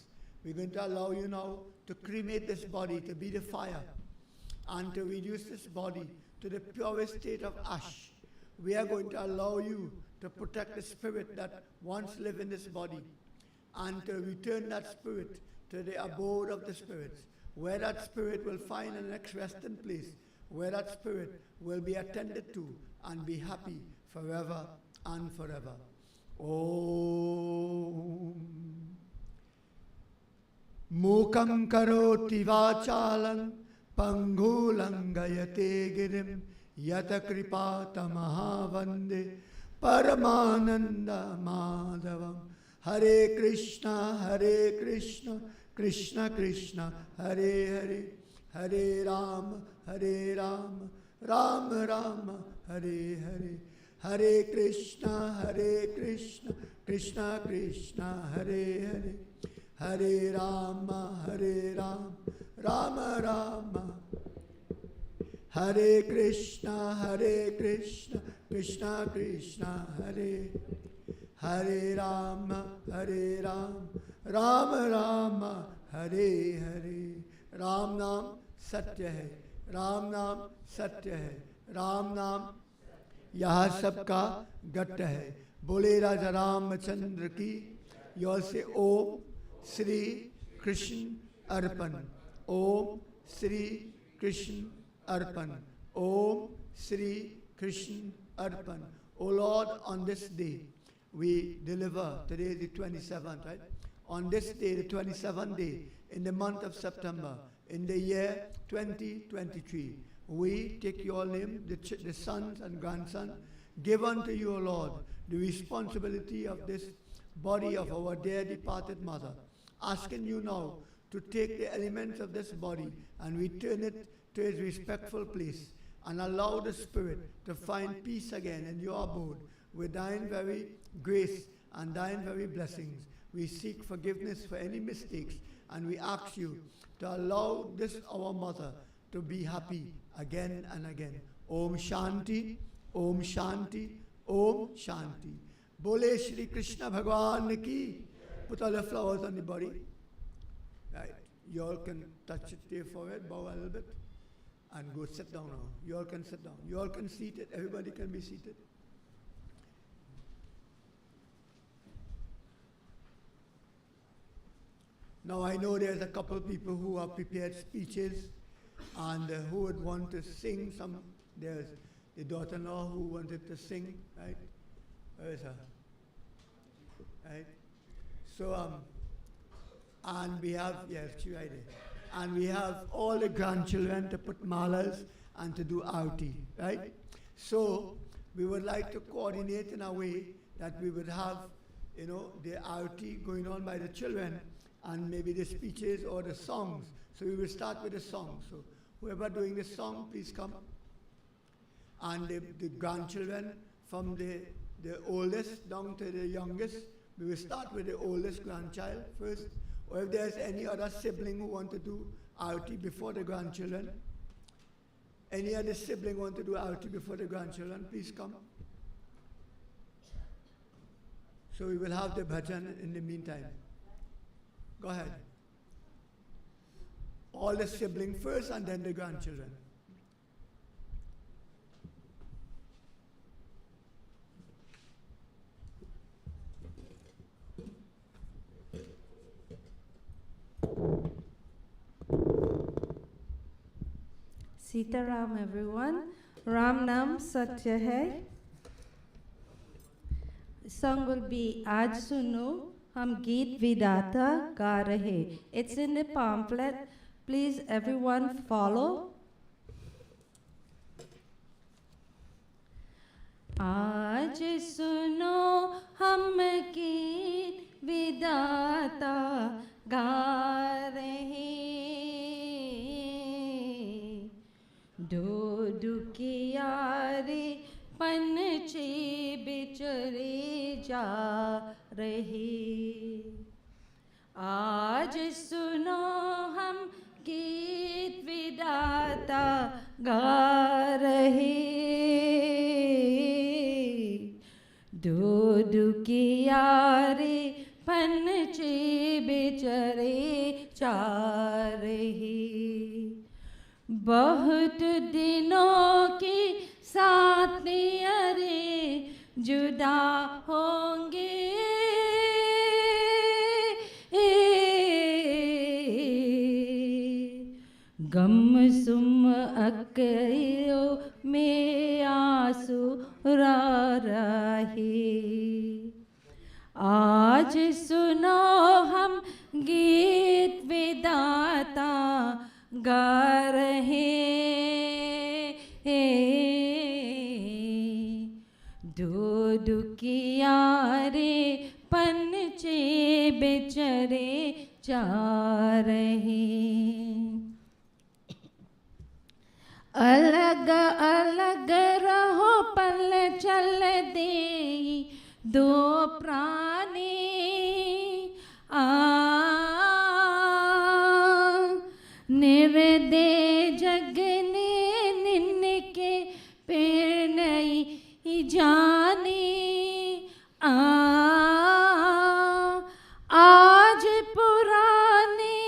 We're going to allow you now to cremate this body, to be the fire, and to reduce this body to the purest state of ash. We are going to allow you to protect the spirit that once lived in this body, and to return that spirit to the abode of the spirits, where that spirit will find an next resting place, where that spirit will be attended to and be happy forever and forever." Om. Mukam karoti vachalam pangulam gayate girim yata kripata mahavande paramananda madhavam. Hare Krishna, Krishna Krishna, Hare Hare, Hare Rama, Rama Rama, Hare Hare. Hare Krishna, Krishna Krishna, Hare Hare, Hare Rama, Rama Rama. Hare Krishna, Krishna Krishna, Hare Hare Rama, Rama Rama, Hare Hare. Ram नाम सत्य है, राम नाम सत्य है, राम नाम यह सबका गट्ट है। बोले राजा रामचंद्र की योर से ओम श्री कृष्ण अर्पण, ओम श्री कृष्ण अर्पण, ओम श्री कृष्ण अर्पण. O Lord, on this day we deliver, today is the 27th, right? On this day, the 27th day, in the month of September, in the year 2023, we take your limb, the sons and grandsons, give unto you, O Lord, the responsibility of this body of our dear departed mother, asking you now to take the elements of this body and return it to its respectful place, and allow the spirit to find peace again in your abode with thine very grace and thine very blessings. We seek forgiveness for any mistakes, and we ask you to allow this our mother to be happy again and again. Om Shanti, Om Shanti, Om Shanti. Bole Shri Krishna Bhagwan ki. Put all the flowers on the body. Right. You all can touch it to your forehead, bow a little bit, and go sit down now. You all can sit down. You all can seat it. Everybody can be seated. Now I know there's a couple people who have prepared speeches and who would want to sing some. There's the daughter-in-law who wanted to sing, right? Where is her? Right? So, and we have, yes, she right there. And we have all the grandchildren to put malas and to do arti, right? So, we would like to coordinate in a way that we would have, you know, the arti going on by the children and maybe the speeches or the songs. So we will start with the song. So whoever doing the song, please come. And the grandchildren from the oldest down to the youngest, we will start with the oldest grandchild first. Or if there's any other sibling who want to do arti before the grandchildren, any other sibling want to do arti before the grandchildren, please come. So we will have the bhajan in the meantime. Go ahead. All the siblings first and then the grandchildren. Sitaram everyone. Ram Nam Satya Hai. Song will be Aaj Suno Hum Geet Vidata Ga Rahe. It's in the pamphlet. Please everyone follow. आज सुनो हम गीत विदाता गा रहे दो दुखियारे पंछी बिछड़े जा रहे आज सुनो हम गीत विदाता गा रहे दो दुखियारे पंछी बिछड़े जा रहे बहुत दिनों की साथियारे जुदा होंगे गम सुम अकयो में आंसू रा रहे आज सुनो हम गीत विदाता गा रहे दो दुखियारे पंछी बेचारे जा रहे अलग अलग रहो पल चल दे दो प्राणी निर्दे जगने निन्न के पेड़ नहीं जानी आज पुराने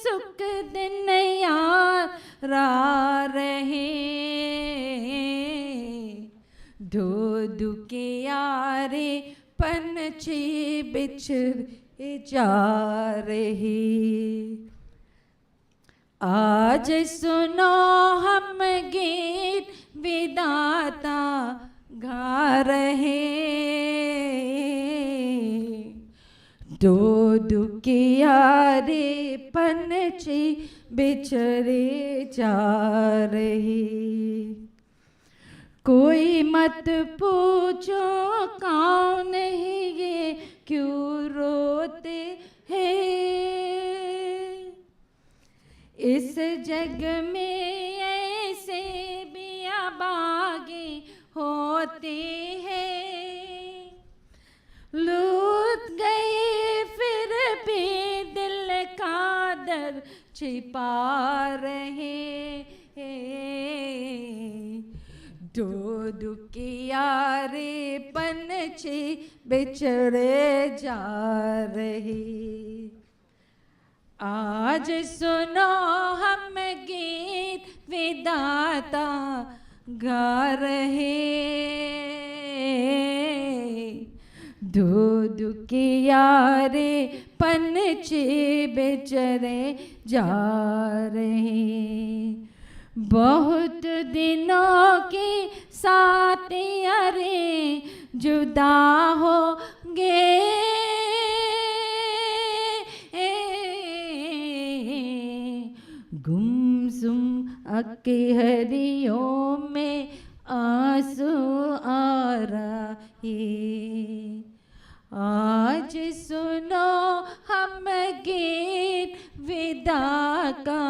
सुख दिन यार रा रहे दो दुखियारे पंछी बिछड़ जा रहे आज सुनो हम गीत विदाता गा रहे दो दुखियारे पंछी बिछड़े जा रहे कोई मत पूछो कौन है ये क्यों रोते हैं इस जग में ऐसे भी अभागे होते हैं लूट गए फिर भी दिल का दर्द छिपा रहे दो दुखियारे पंछी बिछड़े जा रहे आज सुनो हम गीत विदाता गा रहे दो दुखियारे पंछी बेचरे जा रहे। बहुत दिनों की साथियाँ रे जुदा होंगे, गुमसुम अकहरियों में आंसू आ रहे। आज सुनो हम गीत विदा का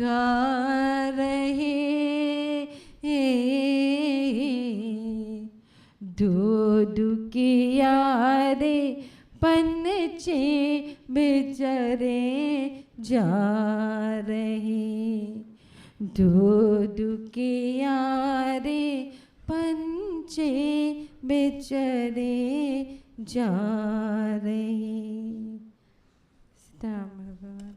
गा रहे। दो दुखिया रे पंछी बेचारे जा रहे। दो दुखिया रे पंछी बेचारे जा रहे। सीताराम भगवान।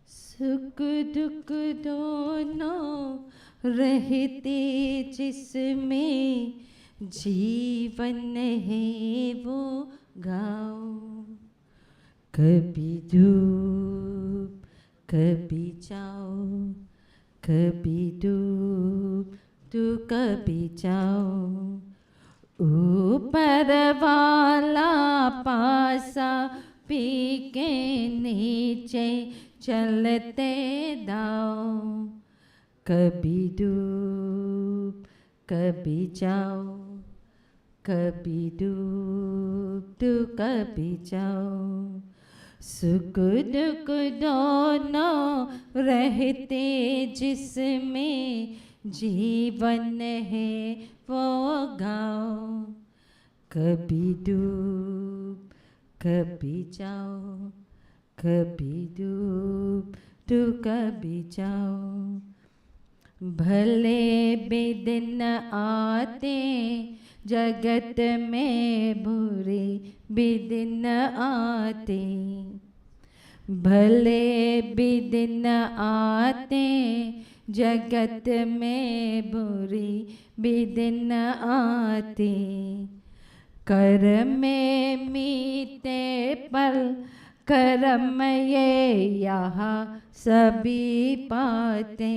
सुख दुख दोनों रहते जिसमें जीवन है वो गाओ। कभी धूप कभी जाओ, कभी धूप तो कभी जाओ। ऊपर वाला पासा पी के नीचे चलते दाओ। कभी धूप कभी जाओ, कभी धूप तो कभी जाओ। सुख दुख दोनों रहते जिसमें जीवन है वो गाओ। कभी धूप कभी जाओ, कभी धूप तो कभी जाओ। भले बेदिन आते जगत में, बुरे बेदिन आते। भले बेदिन आते जगत में, बुरे बेदिन आते। कर में मीते पल करम ये यहाँ सभी पाते।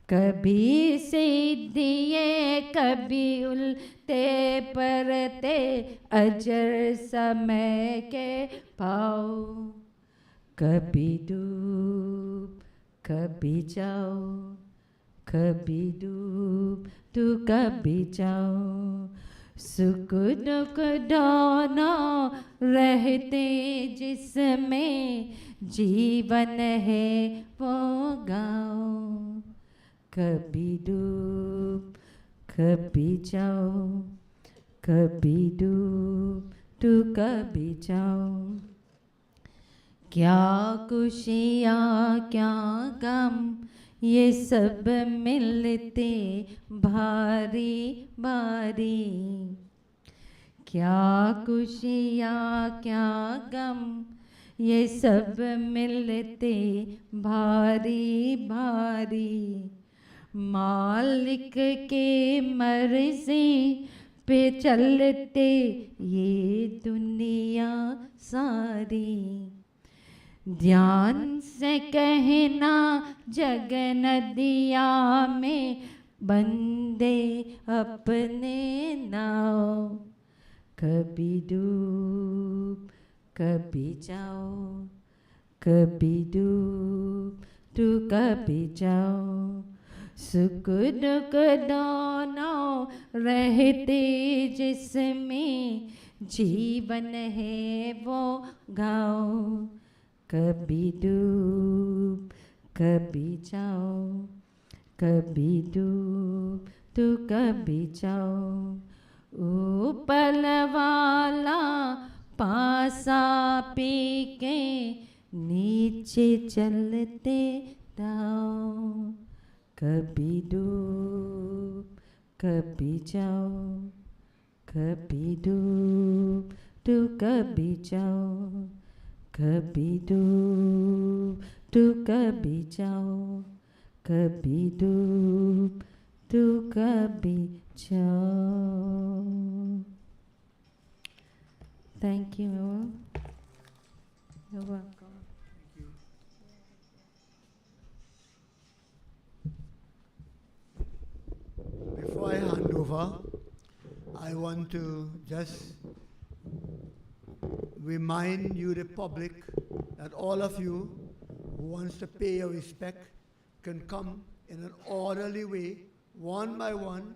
कभी सिद्धिए कभी उल्टे परते, अजर समय के पाओ। कभी डूब कभी जाओ, कभी डूब तो कभी जाओ। सुख दुख दोनों रहते जिसमें जीवन है वो गाओ। कभी डूब कभी जाओ, कभी डूब तो कभी जाओ। क्या खुशियाँ क्या गम ये सब मिलते भारी भारी। क्या खुशियाँ क्या गम ये सब मिलते भारी भारी। मालिक के मर्जी पे चलते ये दुनिया सारी। ध्यान से कहना जग नदिया में, बंदे अपने नाव। कभी डूब कभी जाओ, कभी डूब तो कभी जाओ। सुख दुख दोनों रहते जिसमें जीवन है वो गाओ। कभी डूब कभी जाओ, कभी डूब तो कभी जाओ। ऊपर वाला पासा पी के नीचे चलते जाओ। कभी डूब कभी जाओ, कभी डूब तू कभी जाओ, कभी डूब तू कभी जाओ, कभी डूब तू कभी जाओ. Thank you. You're welcome. Before I hand over, I want to just remind you, the public, that all of you who wants to pay your respect can come in an orderly way, one by one,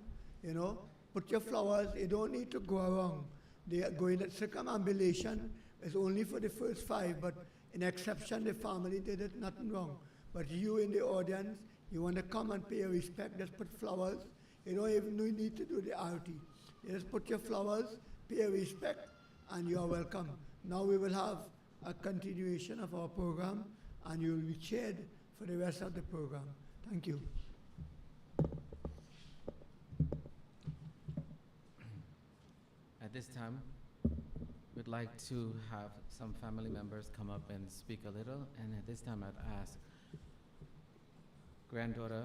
put your flowers. You don't need to go around. They are going at circumambulation is only for the first 5, but in exception, the family did it, nothing wrong. But you in the audience, you want to come and pay your respect, just put flowers. You don't even need to do the arati. You just put your flowers, pay your respect, and you are welcome. Now we will have a continuation of our program, and you will be chaired for the rest of the program. Thank you. At this time, we'd like to have some family members come up and speak a little. And at this time, I'd ask granddaughter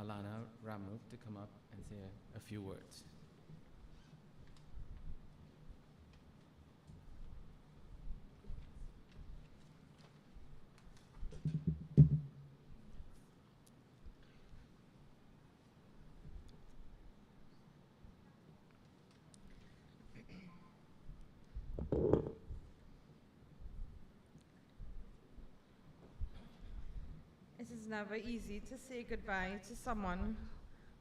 Alana Ramrup to come up and say a few words. It is never easy to say goodbye to someone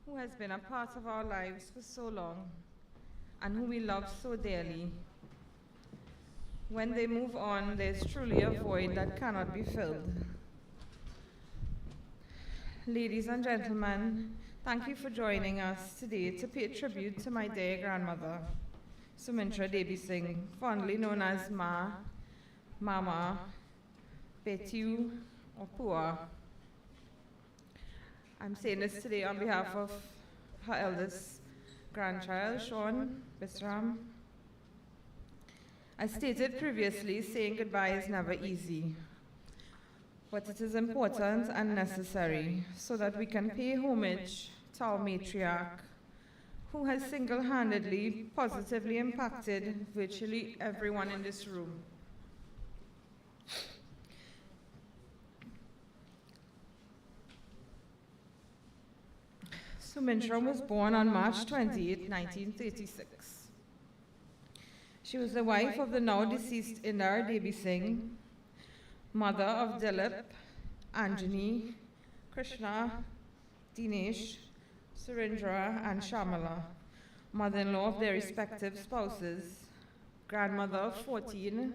who has been a part of our lives for so long and who we love so dearly. When they move on, there's truly a void that cannot be filled. Ladies and gentlemen, thank you for joining us today to pay tribute to my dear grandmother, Sumintra Dabiesingh, fondly known as Ma, Mama, Betu, or Pua. I'm saying this today on behalf of her eldest grandchild, Sean Bisram. As stated previously, saying goodbye is never easy, but it is important and necessary so that we can pay homage to our matriarch, who has single-handedly positively impacted virtually everyone in this room. Sumintra was born on March 28, 1936. She was the wife of the now deceased Indira Dabiesingh, mother of Dilip, Anjani, Krishna, Dinesh, Surendra, and Shamala, mother-in-law of their respective spouses, grandmother of 14,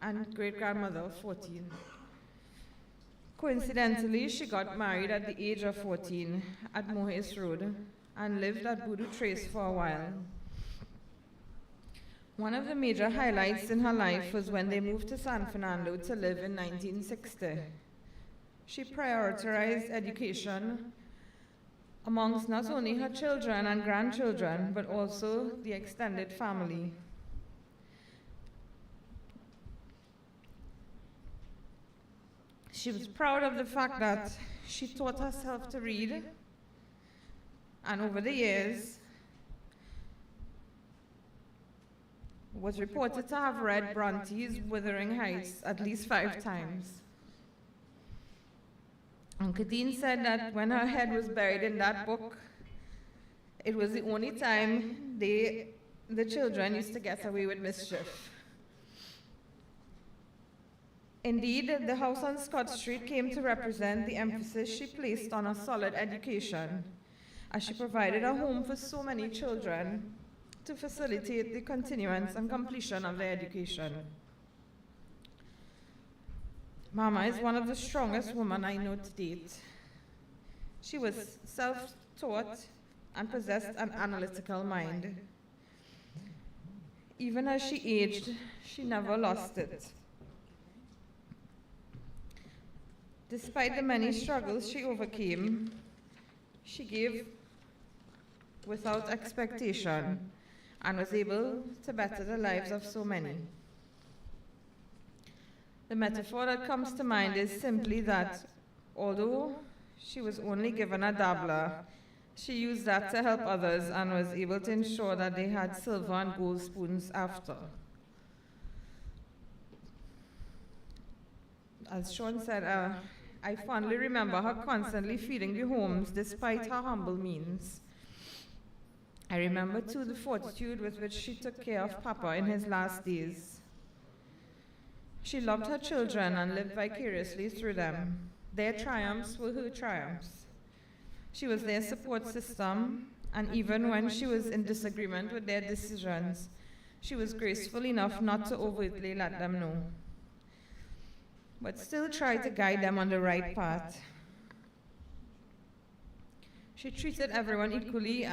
and great-grandmother of 14. Coincidentally, she got married at the age of 14 at Mohis Road and lived at Budu Trace for a while. One of the major highlights in her life was when they moved to San Fernando to live in 1960. She prioritized education amongst not only her children and grandchildren, but also the extended family. She was proud of the fact that she taught herself to read, and over the years was reported to have read Bronte's Wuthering Heights at least 5 times. Uncle Dean said that when her head was buried in that book, it was the only time the children used to get away with mischief. Indeed, the house on Scott Street came to represent the emphasis she placed on a solid education, as she provided a home for so many children to facilitate the continuance and completion of their education. Mama is one of the strongest women I know to date. She was self-taught and possessed an analytical mind. Even as she aged, she never lost it. Despite the many struggles she overcame, she gave without expectation and was able to better the lives of so many. The metaphor that comes to mind is simply that although she was only given a dabbler, she used that to help others and was able to ensure that they had silver and gold spoons after. As Sean said, I fondly remember her constantly feeding the homes despite her humble means. I remember too the fortitude with which she took care of Papa in his last days. She loved her children and lived vicariously through them. Their triumphs were her triumphs. She was their support system, and even when she was in disagreement with their decisions, she was graceful enough not to overtly let them know, but still tried to guide them on the right path. She treated everyone equally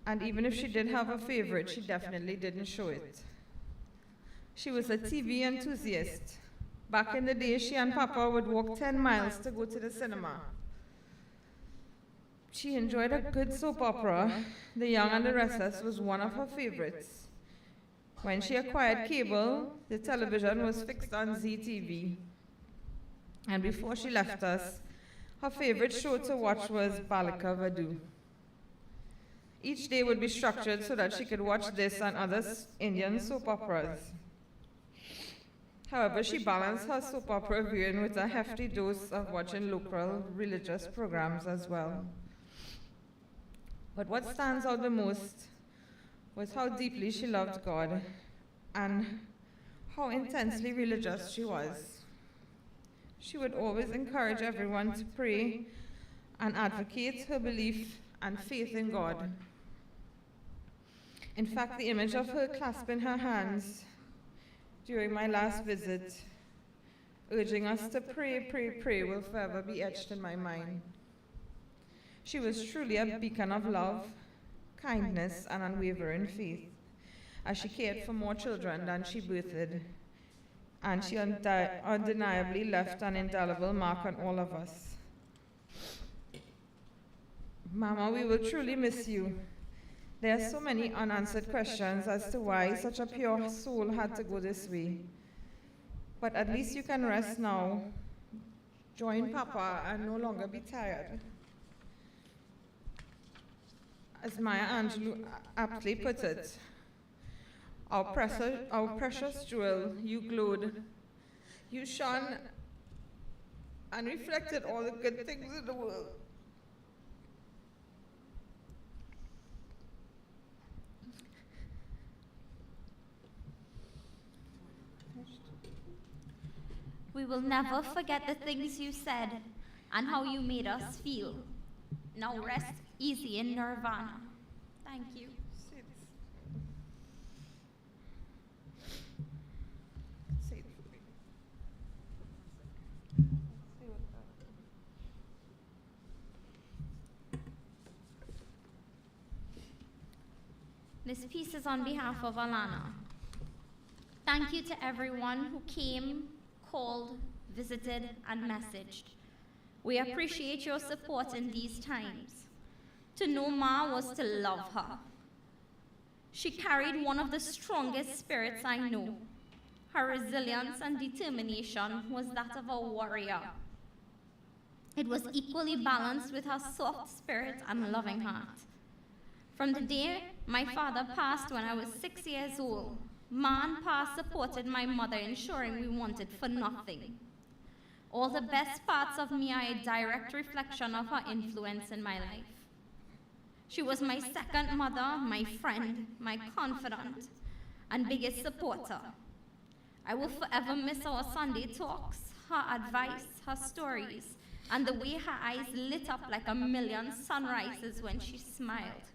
and even if she did have a favorite, she definitely didn't show it. She was a TV enthusiast. Back in the day, she and Papa would walk 10 miles to go to the cinema. She enjoyed a good soap opera. The Young and the Restless was one of her favorites. When she acquired cable, the television was fixed on ZTV. And before she left us, her favorite show to watch was Balika Vadu. Each day would be structured so that she could watch this and other Indian soap operas. However, she balanced her soap opera viewing with a hefty dose of watching local religious programs as well. But what stands out the most was how deeply she loved God and how intensely religious she was. She would always encourage everyone to pray and advocate her belief and faith in God. In fact, the image of her clasping her hands during my last visit, urging us to pray, pray, pray, will forever be etched in my mind. She was truly a beacon of love, kindness, and unwavering faith, as she cared for more children than she birthed, and she undeniably left an indelible mark on all of us. Mama, we will truly miss you. There are so many unanswered questions as to why such a pure soul had to go this way. But at least you can rest now, join Papa, and no longer be tired. As Maya Angelou aptly put it, our precious jewel, you glowed, you shone and reflected all the good things in the world. We will never forget the things you said and how you made us feel. Now rest easy in nirvana. Thank you. This piece is on behalf of Alana. Thank you to everyone who came, called, visited, and messaged. We appreciate your support in these times. To know Ma was to love her. She carried one of the strongest spirits I know. Her resilience and determination was that of a warrior. It was equally balanced with her soft spirit and loving heart. From the day my father passed when I was 6 years old, Ma and Pa supported my mother, ensuring we wanted for nothing. All the best parts of me are a direct reflection of her influence in my life. She was my second mother, my friend, my confidant, and biggest supporter. I will forever miss our Sunday talks, her advice, her stories, and the way her eyes lit up like a million sunrises when she smiled.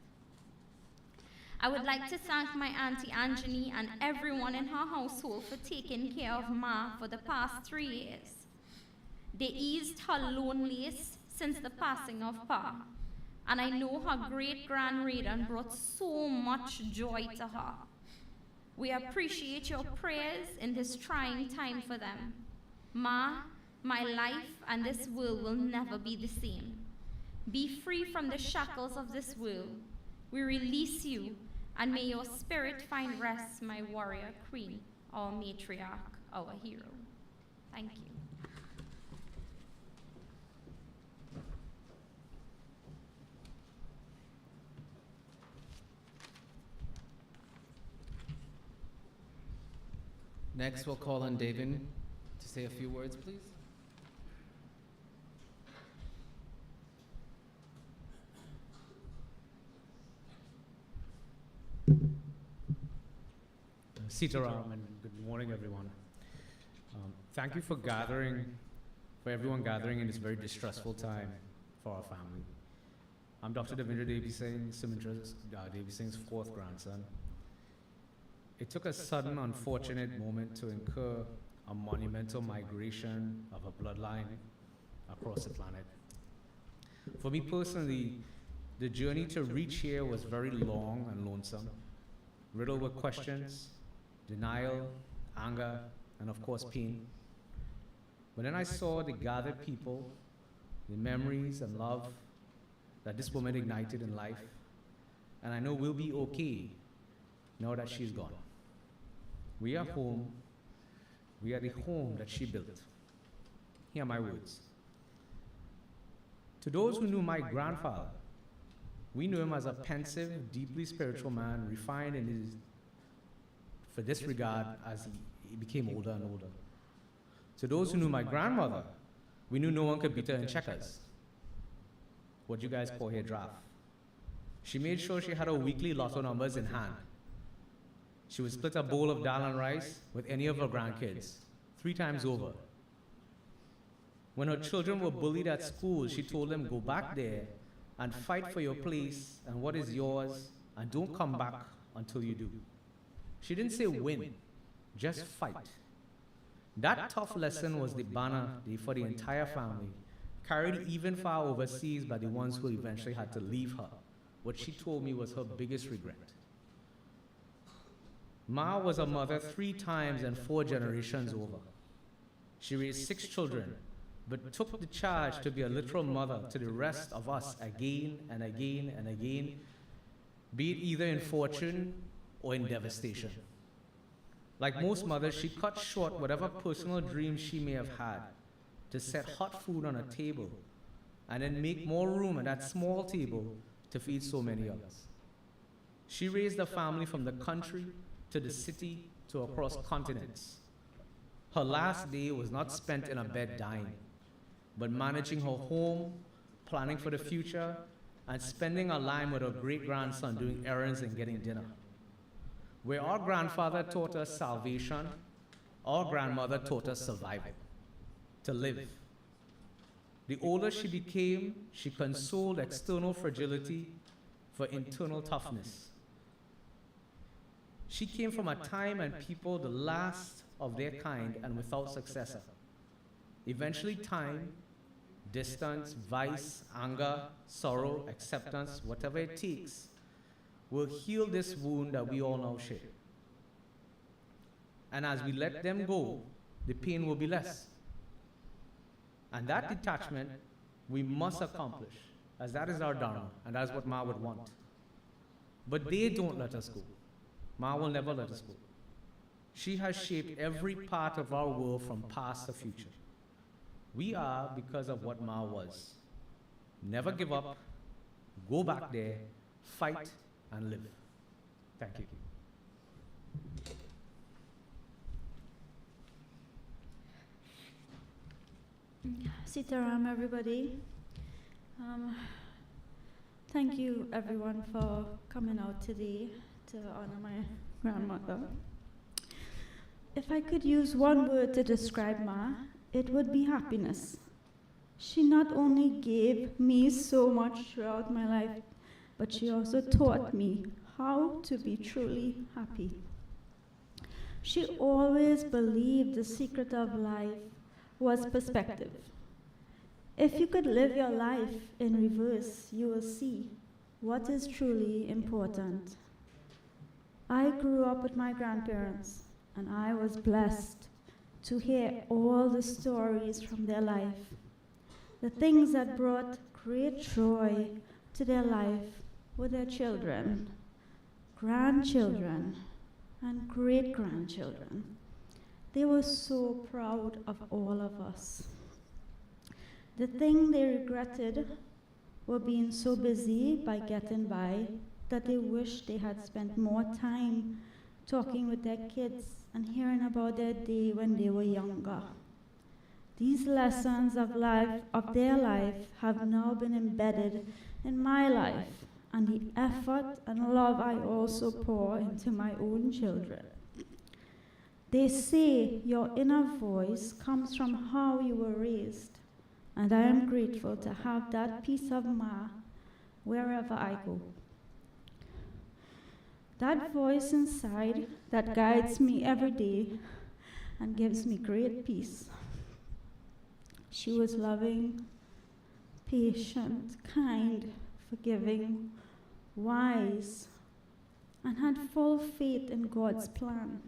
I would like to thank my Auntie Anjani and everyone in her household for taking care of Ma for the past 3 years. They eased her loneliness since the passing of Pa, and I know her great-grand Raiden brought so much joy to her. We appreciate your prayers in this trying time for them. Ma, my life and this world will never be the same. Be free from the shackles of this world. We release you And may your spirit find rest, my warrior queen, our matriarch, our hero. Thank you. Next, we'll call on David to say a few words, please. Sitaram, and good morning, everyone. Thank you for everyone gathering in this very distressful time for our family. I'm Dr. Dabiesingh, Sumintra's Dabiesing's fourth grandson. It took a sudden, unfortunate moment to incur a monumental migration of a bloodline across the planet. For me personally, the journey to reach here was very long and lonesome, riddled with questions, denial, anger, and of course pain. But then I saw the gathered people, the memories and love that this woman ignited in life, and I know we'll be okay now that she's gone. We are home. We are the home that she built. Hear my words. To those who knew my grandfather, we knew him as a pensive, deeply spiritual man, refined for this regard as he became older and older. To those who knew my grandmother, we knew no one could beat her in checkers. What you guys call here draft. She made sure she had her weekly lotto numbers in hand. She would split a bowl of dal and rice with any of her grandkids, 3 times over. When her children were bullied at school, she told them, go back there and fight for your place and what is yours, and don't come back until you do. She didn't say win, just fight. That tough lesson was the banner for the entire family, carried even far overseas by the ones who eventually had to leave her. What she told me was her biggest regret. Ma was a mother 3 times and 4 generations over. She raised 6 children, but took the charge to be a literal mother to the rest of us again and again and again, be it either in fortune or in devastation. Like most mothers, she cut short whatever personal dreams she may have had to set hot food on a table and then make more room at that small table to feed so many others. She raised a family from the country to the city to across continents. Her last day was not spent in a bed dying, but managing her home, planning for the future, and spending a line with her great-grandson doing errands and getting dinner. Where our grandfather taught us salvation, our grandmother taught us survival, to live. The older she became, she consoled external fragility for internal toughness. She came from a time and people the last of their kind and without successor. Eventually time, distance, vice, anger, sorrow, acceptance, whatever it takes, will heal this wound that we all now share. And as we let them go, the pain will be less. And that detachment we must accomplish, as that is our dharma, and that is what Ma would want. But they don't let us go. Ma will never let us go. She has shaped every part of our world from past to future. We are because of what Ma was. Never give up, go back there, fight, and live. Thank you. Sitaram, everybody. Thank you, everyone, for coming out today to honor my grandmother. If I could use one word to describe Ma, it would be happiness. She not only gave me so much throughout my life, but she also taught me how to be truly happy. She always believed the secret of life was perspective. If you could live your life in reverse, you will see what is truly important. I grew up with my grandparents, and I was blessed to hear all the stories from their life, the things that brought great joy to their life with their children, grandchildren, and great-grandchildren. They were so proud of all of us. The thing they regretted were being so busy by getting by that they wished they had spent more time talking with their kids and hearing about their day when they were younger. These lessons of their life have now been embedded in my life and the effort and love I also pour into my own children. They say your inner voice comes from how you were raised, and I am grateful to have that piece of Ma wherever I go. That voice inside that guides me every day and gives me great peace. She was loving, patient, kind, forgiving, wise, and had full faith in God's plan.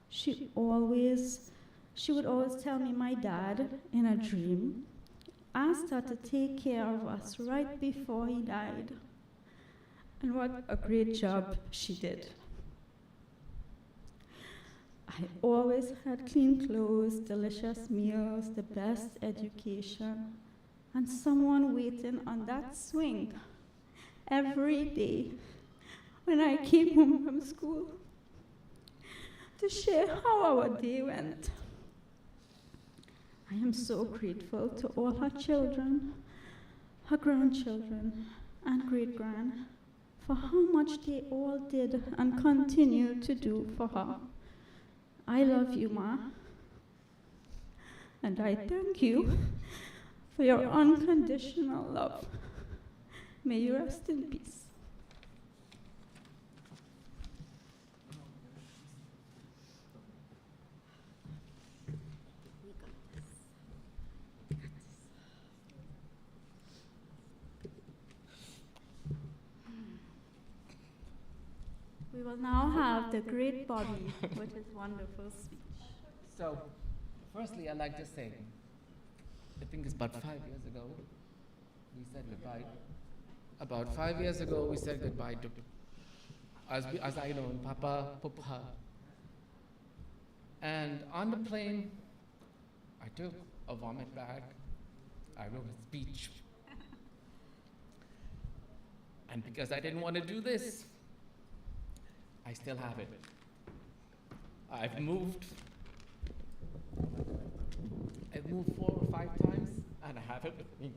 She would always tell me my dad, in a dream, asked her to take care of us right before he died. And what a great job she did. I always had clean clothes, delicious meals, the best education, and someone waiting on that swing every day when I came home from school to share how our day went. I am so grateful to all her children, her grandchildren, and great-grand for how much they all did and continue to do for her. I love you, Ma, and I thank you for your unconditional love. May you rest in peace. We will now have the great Bobby with his wonderful speech. So, firstly, I'd like to say, I think it's about 5 years ago, we said goodbye. About 5 years ago, we said goodbye to, as I know, Papa, Papa. And on the plane, I took a vomit bag. I wrote a speech. And because I didn't want to do this, I still have it. I've moved 4 or 5 times, and I have it with me.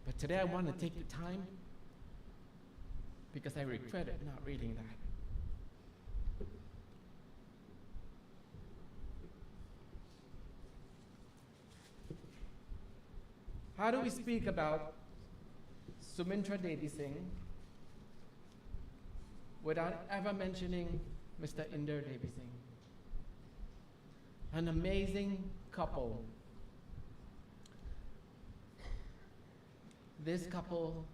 But today I want to take the time because I regret not reading that. How do we speak about Sumintra Dabiesingh without ever mentioning Mr. Inder Dabiesingh? An amazing couple. This couple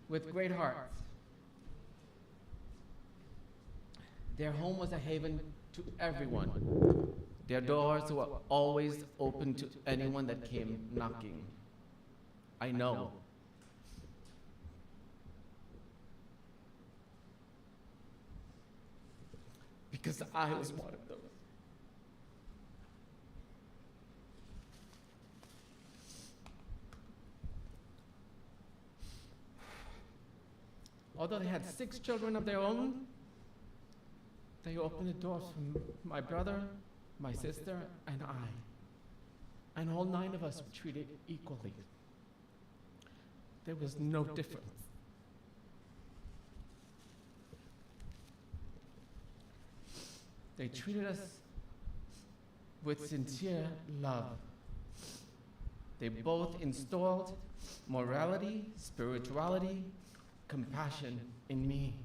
with great hearts. Their home was a haven to everyone. Their doors were always open to anyone that came knocking. I know. Because I was one of those. Although they had 6 children of their own, they opened the doors for my brother, my sister, and I. And all 9 of us were treated equally. There was no difference. They treated us with sincere love. They both installed morality, spirituality, compassion in me.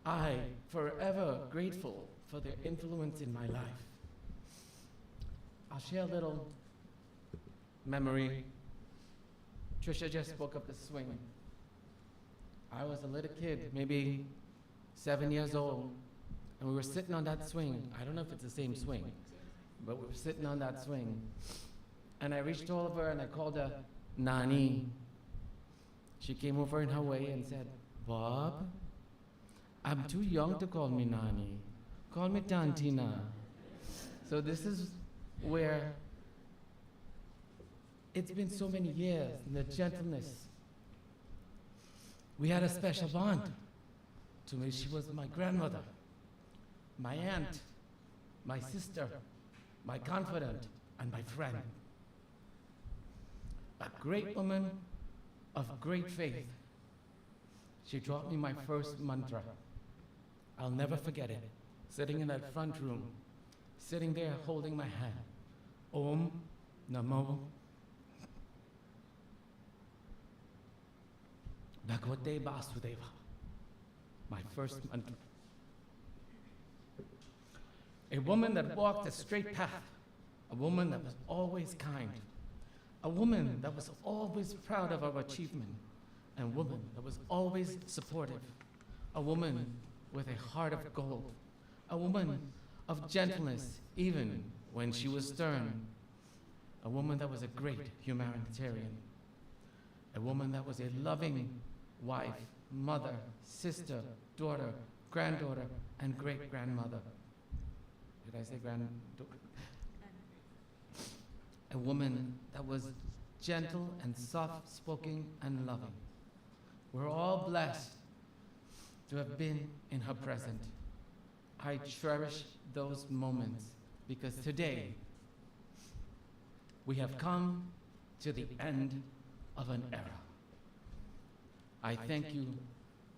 I forever grateful for their influence in my life. I'll share a little memory. Trisha just spoke of the swing. I was a little kid, maybe 7 years old, And we were sitting on that swing. I don't know if it's the same swing, but we were sitting on that swing. And I reached over and I called her Nani. She came over in her way and said, Bob, I'm too young to call me Nani. Call me Tantina. So this is where it's been so many years, and the gentleness. We had a special bond. To me, she was my grandmother, my aunt, my sister, my confidant, and my friend. A great woman of great faith. She taught me my first mantra. I'll never forget it. Sitting in that front room, sitting there holding my hand. Om Namo Bhagavate Vasudeva. My first mantra. A woman that walked a straight path. A woman that was always kind. A woman that was always proud of our achievement. And a woman that was always supportive. A woman with a heart of gold. A woman of gentleness, even when she was stern. A woman that was a great humanitarian. A woman that was a loving wife, mother, sister, daughter, granddaughter, and great-grandmother. Did I say granddaughter? A woman that was gentle and soft-spoken and loving. We're all blessed to have been in her presence. I cherish those moments because today we have come to the end of an era. I thank you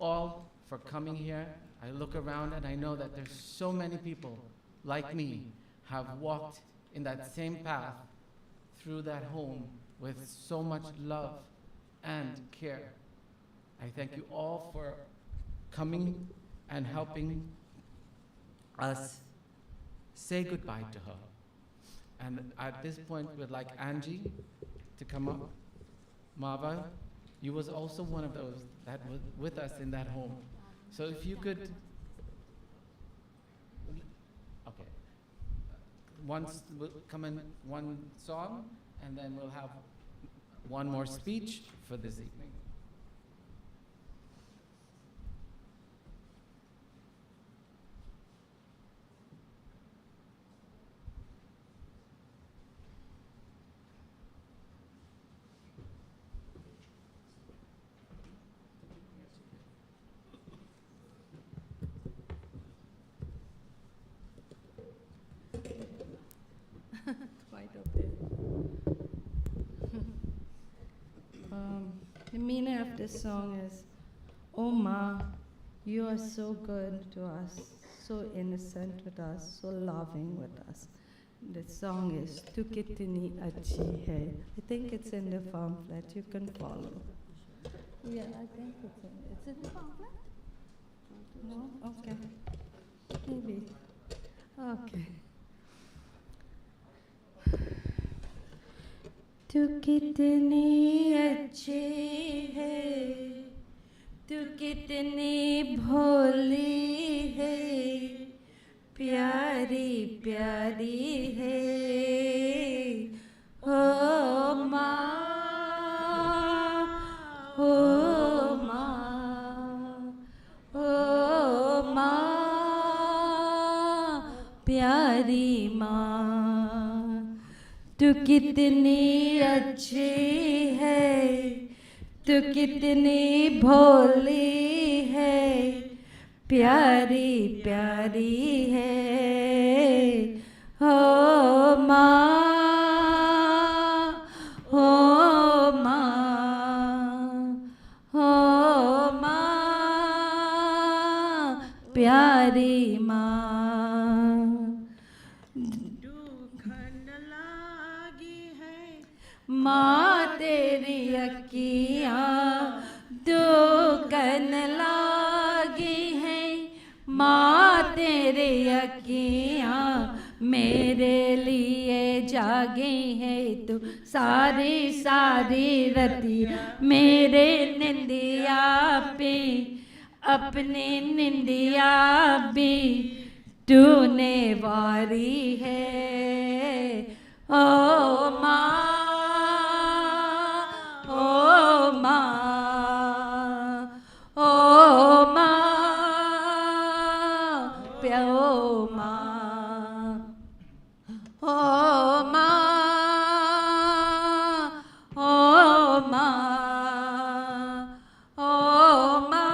all for coming here. I look around and I know that there's so many people like me have walked in that same path through that home with so much love and care. I thank you all for coming and helping us say goodbye to her. And at this point, we'd like Angie to come up. Mava, you was also one of those that was with us in that home. So if you could, okay. We'll come in one song, and then we'll have one more speech for this evening. Quite okay. The meaning of this song is, oh Ma, you are so good to us, so innocent with us, so loving with us. The song is Tu Kitni Achhi Hai. I think it's in the pamphlet, you can follow. Yeah, I think it's in the pamphlet? No? Okay. Maybe. Okay. तू कितनी अच्छी है, तू कितनी भोली है, प्यारी प्यारी है, ओ माँ, ओ माँ, ओ माँ, प्यारी माँ, तू कितनी अच्छी है, तू कितनी भोली है, प्यारी प्यारी है, हो माँ, हो माँ, हो माँ, प्यारी माँ. माँ तेरी अखियाँ दुखन लागी हैं, माँ तेरी अखियाँ मेरे लिए जागी हैं, तू सारी सारी रतिया मेरे निंदिया पे अपनी निंदिया भी तूने वारी है ओ माँ, ओ माँ, ओ माँ, प्यो माँ, ओ माँ, ओ माँ, ओ माँ,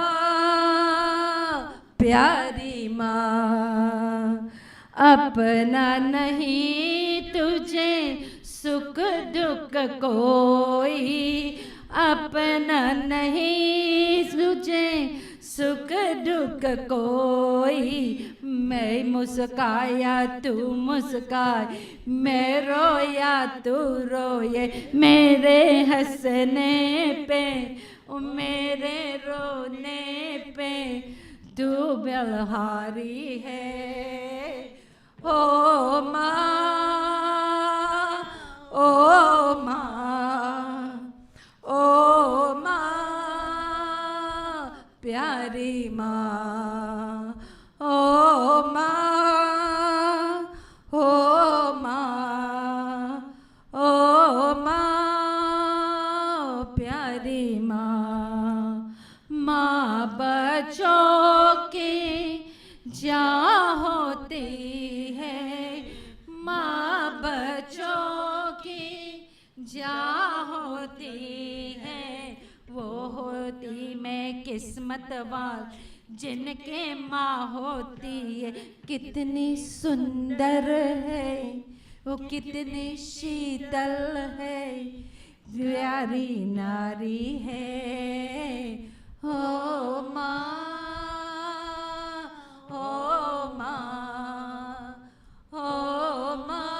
प्यारी माँ, अपना नहीं तुझे सुख दुख कोई, अपना नहीं तुझे सुख दुख कोई, मैं मुस्काया तू मुस्काए, मैं रोया तू रोए, मेरे हंसने पे मेरे रोने पे तू बलहारी है ओ माँ, ओ माँ, ओ माँ, प्यारी माँ, ओ माँ, ओ माँ, ओ माँ, प्यारी माँ, माँ बच्चों की जान होती है, माँ बच्चों की जान होती है, वो होती मैं किस्मत वाल जिनके माँ होती है, कितनी सुंदर है वो, कितनी शीतल है, प्यारी नारी है ओ माँ, ओ माँ, ओ माँ,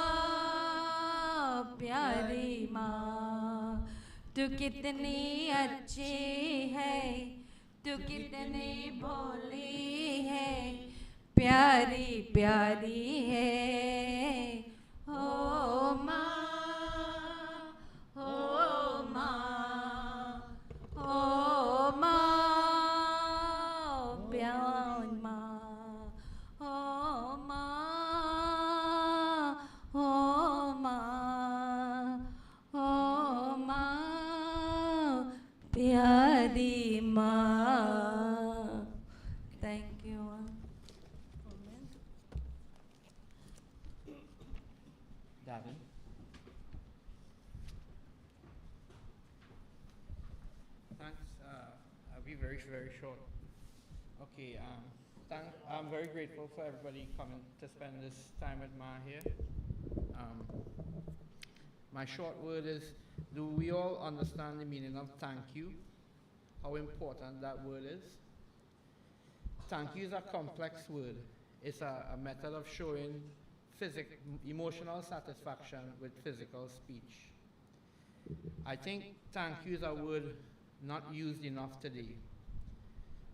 प्यारी माँ, तू कितनी अच्छी है, तू कितनी भोली है, प्यारी प्यारी है ओ माँ, ओ माँ, ओ माँ, प्यारी माँ, ओ माँ, ओ माँ, ओ माँ, प्यारी माँ. Thank you. Davin. Thanks. I'll be very, very short. Okay. I'm very grateful for everybody coming to spend this time with Ma here. My short word is, do we all understand the meaning of thank you? How important that word is? Thank you is a complex word. It's a method of showing emotional satisfaction with physical speech. I think thank you is a word not used enough today.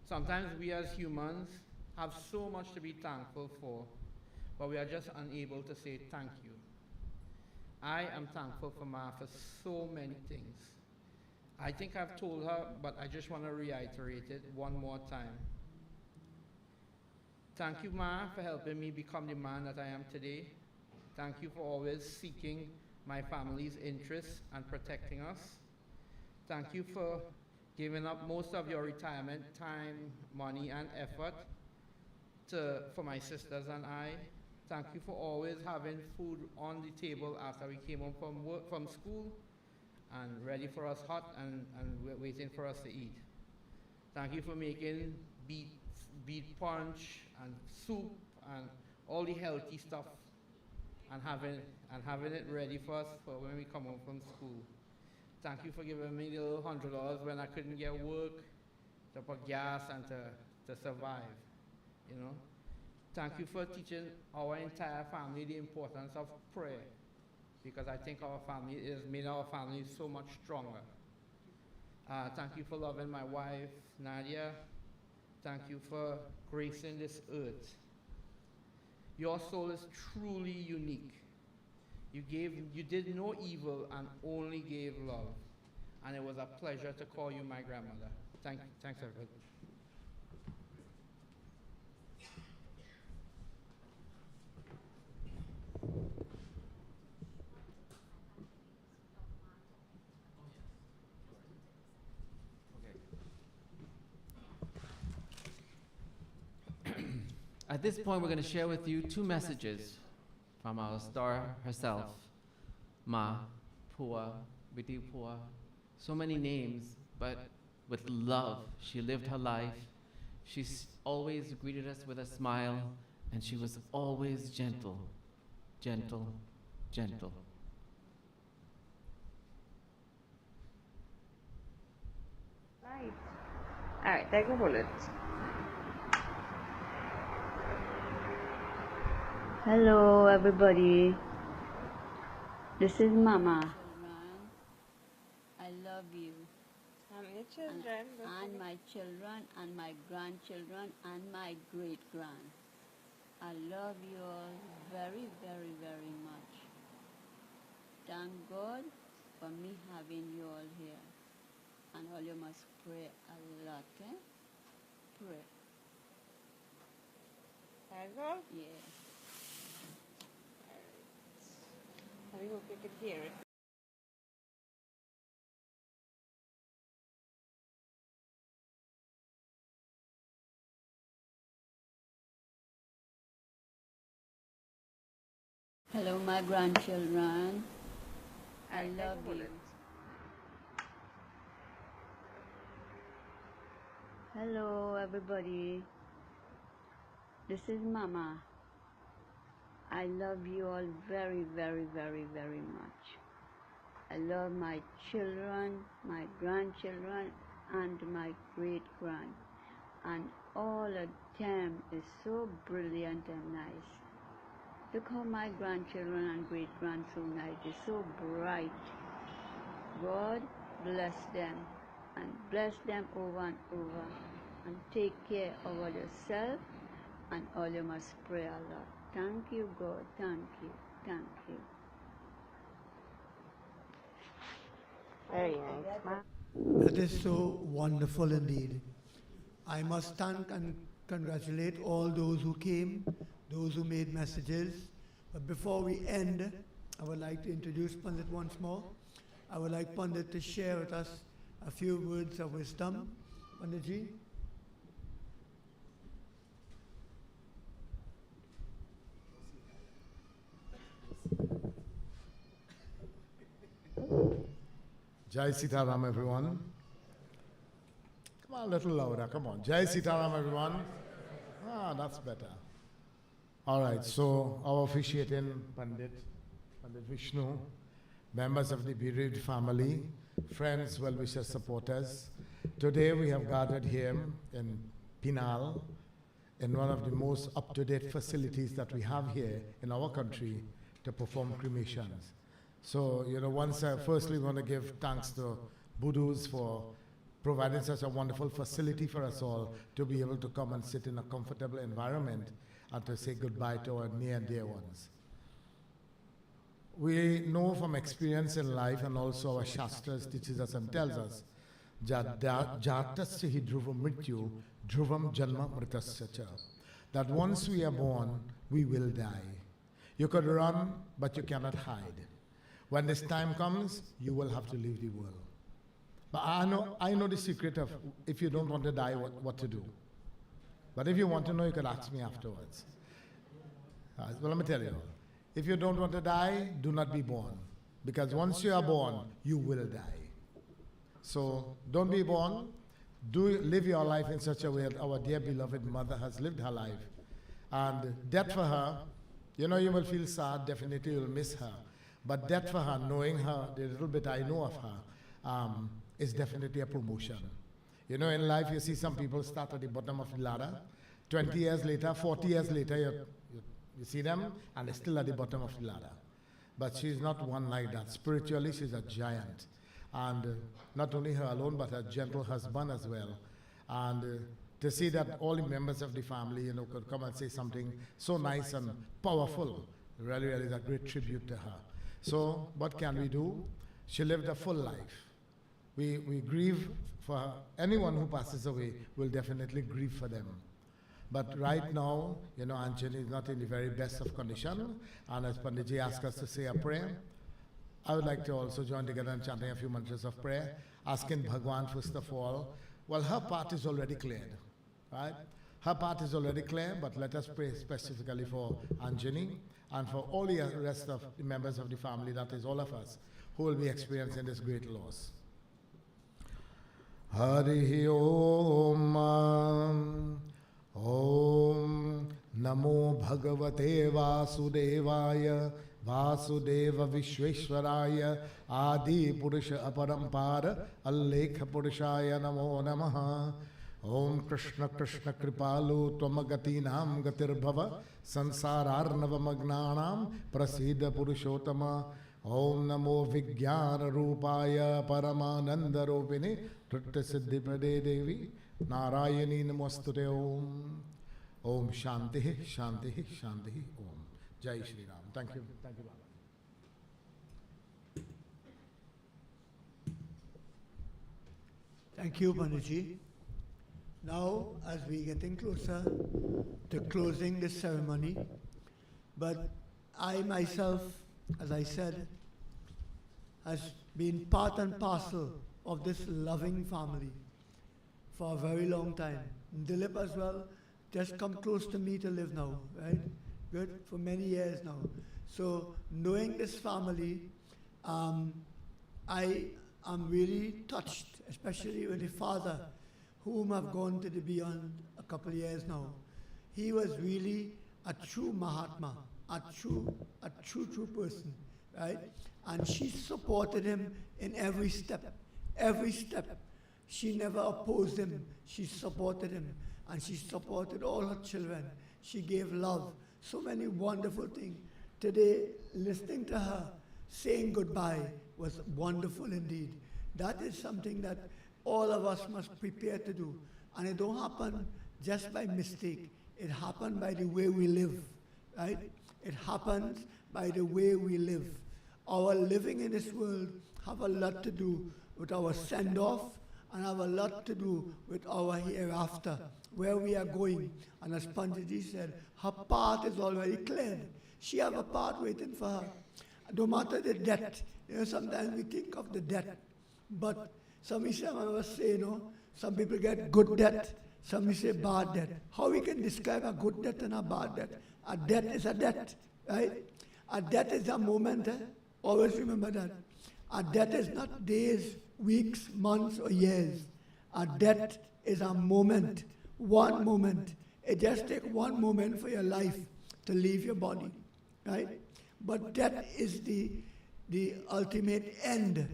Sometimes we as humans have so much to be thankful for, but we are just unable to say thank you. I am thankful for Ma for so many things. I think I've told her, but I just want to reiterate it one more time. Thank you, Ma, for helping me become the man that I am today. Thank you for always seeking my family's interests and protecting us. Thank you for giving up most of your retirement time, money, and effort for my sisters and I. Thank you for always having food on the table after we came home from school and ready for us hot and waiting for us to eat. Thank you for making beet punch and soup and all the healthy stuff and having it ready for us for when we come home from school. Thank you for giving me the little $100 when I couldn't get work to put gas and to survive, you know. Thank you for teaching our entire family the importance of prayer, because I think our family has made our family so much stronger. Thank you for loving my wife, Nadia. Thank you for gracing this earth. Your soul is truly unique. You did no evil and only gave love. And it was a pleasure to call you my grandmother. Thanks everybody. At this point, we're going to share with you two messages from our star herself, Ma, Pua, Biti Pua. So many names, but with love. She lived her life. She's always greeted us with a smile, and she was always gentle, gentle, gentle. Right. All right, take a bullet. Hello, everybody. This is Mama. I love you. How many children? And my children, and my grandchildren, and my great-grand. I love you all very, very, very much. Thank God for me having you all here. And all you must pray a lot, eh? Pray. Thank God? Yes. I hope you can hear it. Hello, my grandchildren. I love you. Hello, everybody. This is Mama. I love you all very, very, very, very much. I love my children, my grandchildren, and my great-grand. And all of them is so brilliant and nice. Look how my grandchildren and great-grand so nice. They're so bright. God bless them, and bless them over and over. And take care of yourself, and all you must pray a lot. Thank you, God. Thank you. Thank you. Very nice. That is so wonderful indeed. I must thank and congratulate all those who came, those who made messages. But before we end, I would like to introduce Pandit once more. I would like Pandit to share with us a few words of wisdom. Panditji. Jai Sitaram, everyone. Come on, a little louder. Come on. Jai Sitaram, everyone. Ah, that's better. All right, so our officiating Pandit Vishnu, members of the bereaved family, friends, well-wishers, supporters. Today we have gathered here in Pinal, in one of the most up-to-date facilities that we have here in our country to perform cremations. So, once I firstly want to give thanks to Budus for providing such a wonderful facility for us all to be able to come and sit in a comfortable environment and to say goodbye to our near and dear ones. We know from experience in life, and also our Shastras teaches us and tells us, Jatasya hi dhruvam mrityu, dhruvam janma mritasya cha, that once we are born, we will die. You could run, but you cannot hide. When this time comes, you will have to leave the world. But I know the secret of, if you don't want to die, what to do. But if you want to know, you could ask me afterwards. Well, let me tell you. If you don't want to die, do not be born. Because once you are born, you will die. So don't be born. Do live your life in such a way that our dear beloved mother has lived her life. And death for her, you will feel sad, definitely you'll miss her. But death for her, knowing her, the little bit I know of her, is definitely a promotion. In life you see some people start at the bottom of the ladder. 20 years later, 40 years later, you see them and they're still at the bottom of the ladder. But she's not one like that. Spiritually, she's a giant. And not only her alone, but her gentle husband as well. And to see that all the members of the family, could come and say something so nice and powerful, really is a great tribute to her. So what can we do? She lived a full life. We grieve for her. Anyone who passes away will definitely grieve for them. But right now, Anjali is not in the very best of condition. And as Panditji asked us to say a prayer, I would like to also join together in chanting a few mantras of prayer, asking Bhagwan first of all, well, her path is already cleared, right? Her part is already clear, but let us pray specifically for Anjani and for all the rest of the members of the family, that is all of us, who will be experiencing this great loss. Hari Om Om Namo Bhagavate Vasudevaya Vasudeva Vishweshwaraya Adi Purusha Aparampara Allekha Purushaya Namo Namaha. Om Krishna Krishna Kripalu Tvamagati Nam Gatirbhava Sansararnava Magnanam Prasida Purushottama. Om Namo Vijnana Rupaya Paramananda Rupini Trutta Siddhi Prade Devi Narayani Namostute Om. Om Shanti Shanti Shanti Om. Jai Shri Ram. Thank you. Thank you, Baba. Thank you, Panditji. Now, as we're getting closer to closing this ceremony, but I myself, as I said, has been part and parcel of this loving family for a very long time. Dilip as well, just come close to me to live now, right? Good, for many years now. So knowing this family, I am really touched, especially with the father, whom I've gone to the beyond a couple of years now. He was really a true Mahatma, a true person, right? And she supported him in every step, every step. She never opposed him, she supported him, and she supported all her children. She gave love, so many wonderful things. Today, listening to her saying goodbye was wonderful indeed. That is something that all of us must prepare to do. And it don't happen just by mistake. It happens by the way we live, right? It happens by the way we live. Our living in this world have a lot to do with our send-off and have a lot to do with our hereafter, where we are going. And as Panditji said, her path is already cleared. She have a path waiting for her. No matter the debt, sometimes we think of the debt, but some say, some people get good debt, some say bad debt. How we can describe a good debt and a bad debt? A debt is a debt, right? A debt is a moment, always remember that. A debt is not days, weeks, months, or years. A debt is a moment, one moment. It just takes one moment for your life to leave your body, right? But death is the ultimate end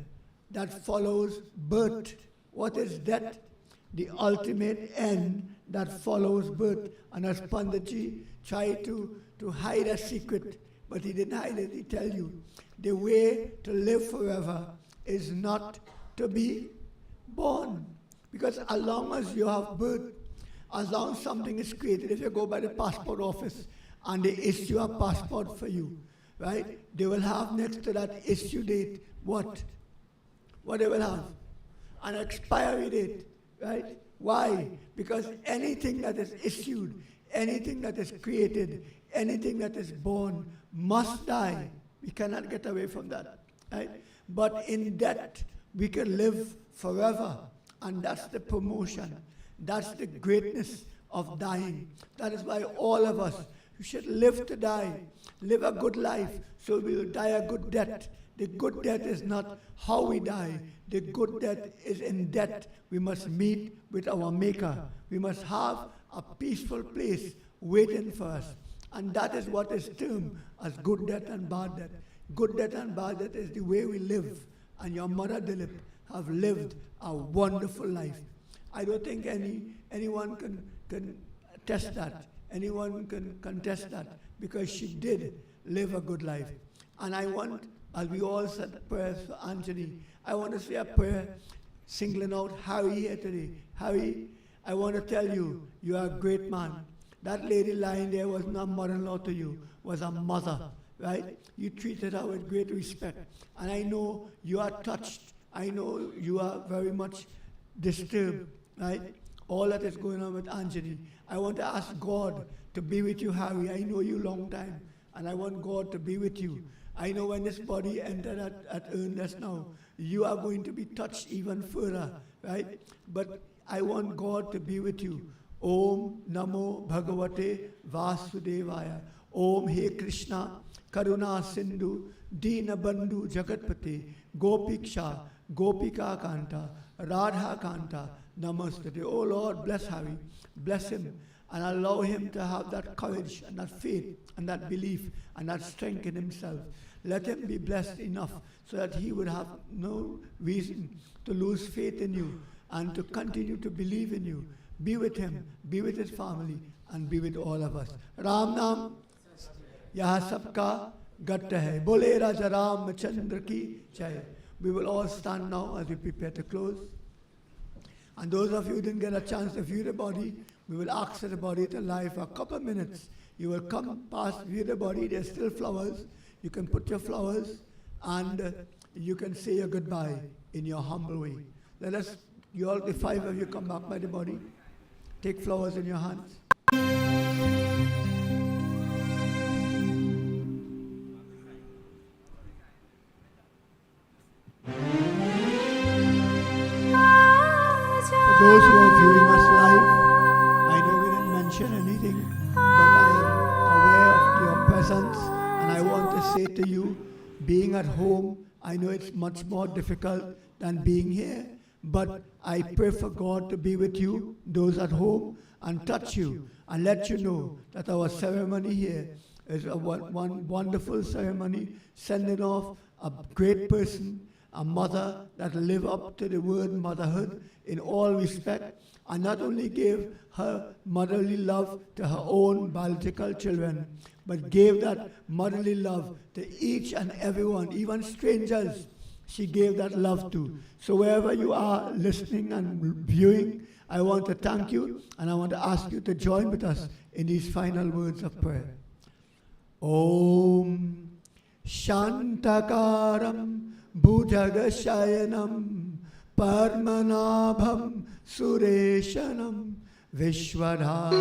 that follows birth. What is death? The ultimate end that follows birth. And as Panditji tried to hide a secret, but he didn't hide it, he tell you, the way to live forever is not to be born. Because as long as you have birth, as long as something is created, if you go by the passport office and they issue a passport for you, right, they will have next to that issue date, what? What they will have? An expiry date, right? Why? Because anything that is issued, anything that is created, anything that is born must die. We cannot get away from that, right? But in death, we can live forever, and that's the promotion. That's the greatness of dying. That is why all of us should live to die, live a good life, so we will die a good death. The good death is not how we die. The good death is in death. We must meet with our Maker. We must have a peaceful place waiting for us. And that is what is termed as good death and bad death. Good death and bad death is the way we live. And your mother, Dilip, have lived a wonderful life. I don't think anyone can test that. Anyone can contest that, because she did live a good life. And I want, as we all said prayers for Anjani, I want to say a prayer singling out Harry here today. Harry, I want to tell you, you are a great man. That lady lying there was not mother-in-law to you, was a mother, right? You treated her with great respect. And I know you are touched. I know you are very much disturbed, right? All that is going on with Anjani. I want to ask God to be with you, Harry. I know you long time, and I want God to be with you. I know when this body entered at earnest now, you are going to be touched even further, right? But I want God to be with you. Om Namo Bhagavate Vasudevaya. Om He Krishna Karuna Sindhu Dina Bandhu Jagatpate Gopiksha Gopika Kanta Radha Kanta Namaste. Oh Lord, bless Hari, bless him, and allow him to have that courage and that faith and that belief and that strength in himself. Let him be blessed enough so that he would have no reason to lose faith in you and to continue to believe in you. Be with him, be with his family, and be with all of us. Ram Nam Yaha Sabka Gatta Hai. Bole Raja Ram Chandra Ki Jai. We will all stand now as we prepare to close. And those of you who didn't get a chance to view the body, we will ask the body to lie for a couple of minutes. You will come past, view the body, there's still flowers. You can put your flowers and you can say your goodbye in your humble way. Let us, you all, the five of you, come back by the body. Take flowers in your hands. For those who are viewing us live, I know we didn't mention anything, but I am aware of your presence, and I want to say to you, being at home, I know it's much more difficult than being here, but I pray for God to be with you, those at home, and touch you, and let you know that our ceremony here is one wonderful ceremony, sending off a great person, a mother that live up to the word motherhood in all respect, and not only gave her motherly love to her own biological children, but gave that motherly love to each and everyone, even strangers. She gave that love to. So wherever you are listening and viewing, I want to thank you, and I want to ask you to join with us in these final words of prayer. Om Shantakaram Bhujagashayanam Parmanabham Sureshanam Vishwadharam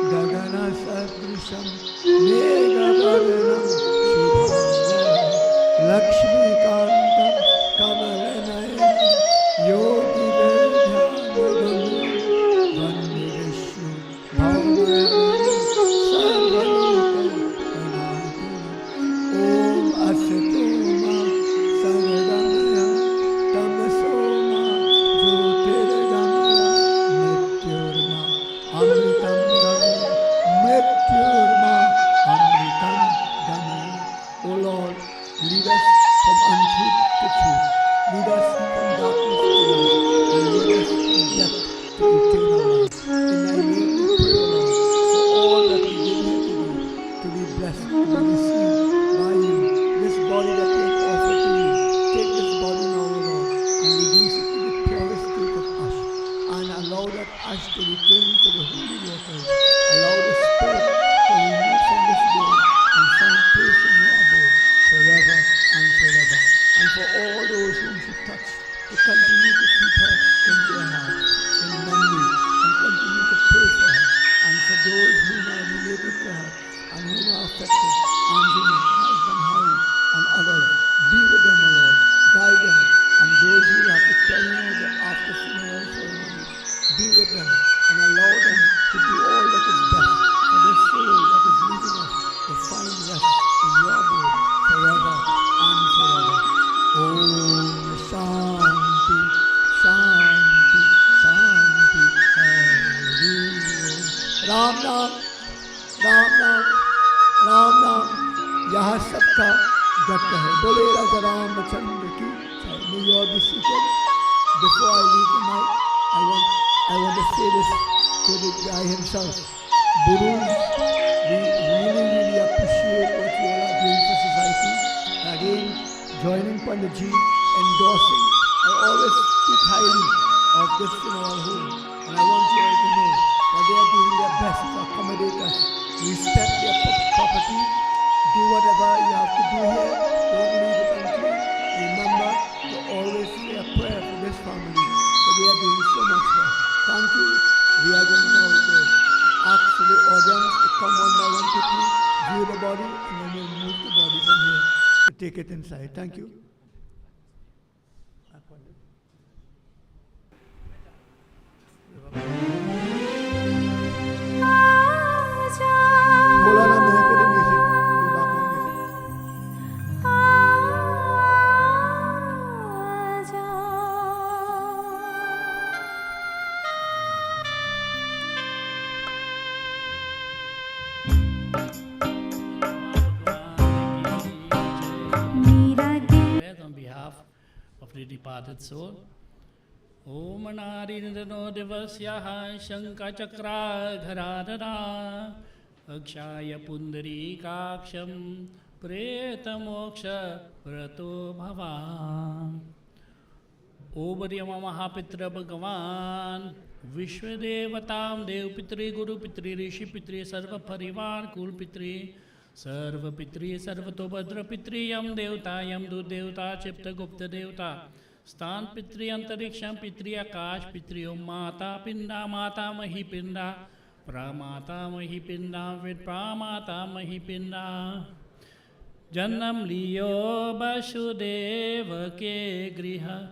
Gagana Sadrisham Megavaganam Shubhanam Lakshmi Kantam Kamalanayam Yogi Vedhanam Vande Vishnu Bhavayanam Sarvalokam Om Asatoma Sarvadamaya Tamasoma Jyotirgamaya Mrityurma Amritam Gamaya Mrityurma Amritam Gamaya. O Lord, lead us from untruth to truth. Lead us from darkness to light. And lead us from death to eternal life. In thy name we pray, O Lord, for all that we did here today, to be blessed, to be received by you. This body that we have offered to you, take this body now, O Lord, and reduce it to the purest state of ash, and allow that ash to return to the holy waters. Allow the Spirit to remove from this world and find place in your abode forever and forever. And for all those whom she touched, to continue to keep her in their heart, in memory, and continue to pray for her. And for those whom are related to her and whom are affected, Anjali, husband Hari, and others, be with them, O Lord, guide them. And those who have to carry out the after funeral ceremonies, be with them and allow them to do all that is best for this soul that is leaving us to find rest in your abode forever and forever. Om Shanti, Shanti, Shanti, Hari Om. Ram Nam, Ram Nam, Ram Nam, Yaha Sabka Gatta Hai. Bole Raja Ram Chandra Ki Jai. May you all be seated. Before I leave the mic, I want to say this to the guy himself. Gurus, we really appreciate what you all are doing for society. Again, joining Panditji, endorsing. I always speak highly of this funeral home, and I want you all to know that they are doing their best to accommodate us. Respect their property. Do whatever you have to do here. Don't leave it unclean. Remember to always say a prayer for this family. So they are doing so much for us. Thank you. We are going now to ask the audience to come one by one quickly, view the body, and then we'll move the body from here to take it inside. Thank you. of the departed soul. Om Narindrano Devasyaha Shankachakra Gharadara Akshaya Pundari Kaksham Preta Moksha Prato Bhava. Obriyama Mahapitra Bhagavan Vishwadevatam Dev Pitri Guru Pitri Rishi Pitri Sarva Parivar Kul Pitri Sarva Pitri Sarvato Bhadra Pitri Yam Devta Yam Du Devta Chipta Gupta Devta Stan Pitri Antariksham Pitri Akash Pitri Om Mata Pinda Mata Mahi Pinda Pramata Mahi Pinda Vid Pramata Mahi Pinda Jannam Liyo Vasudeva Ke Griha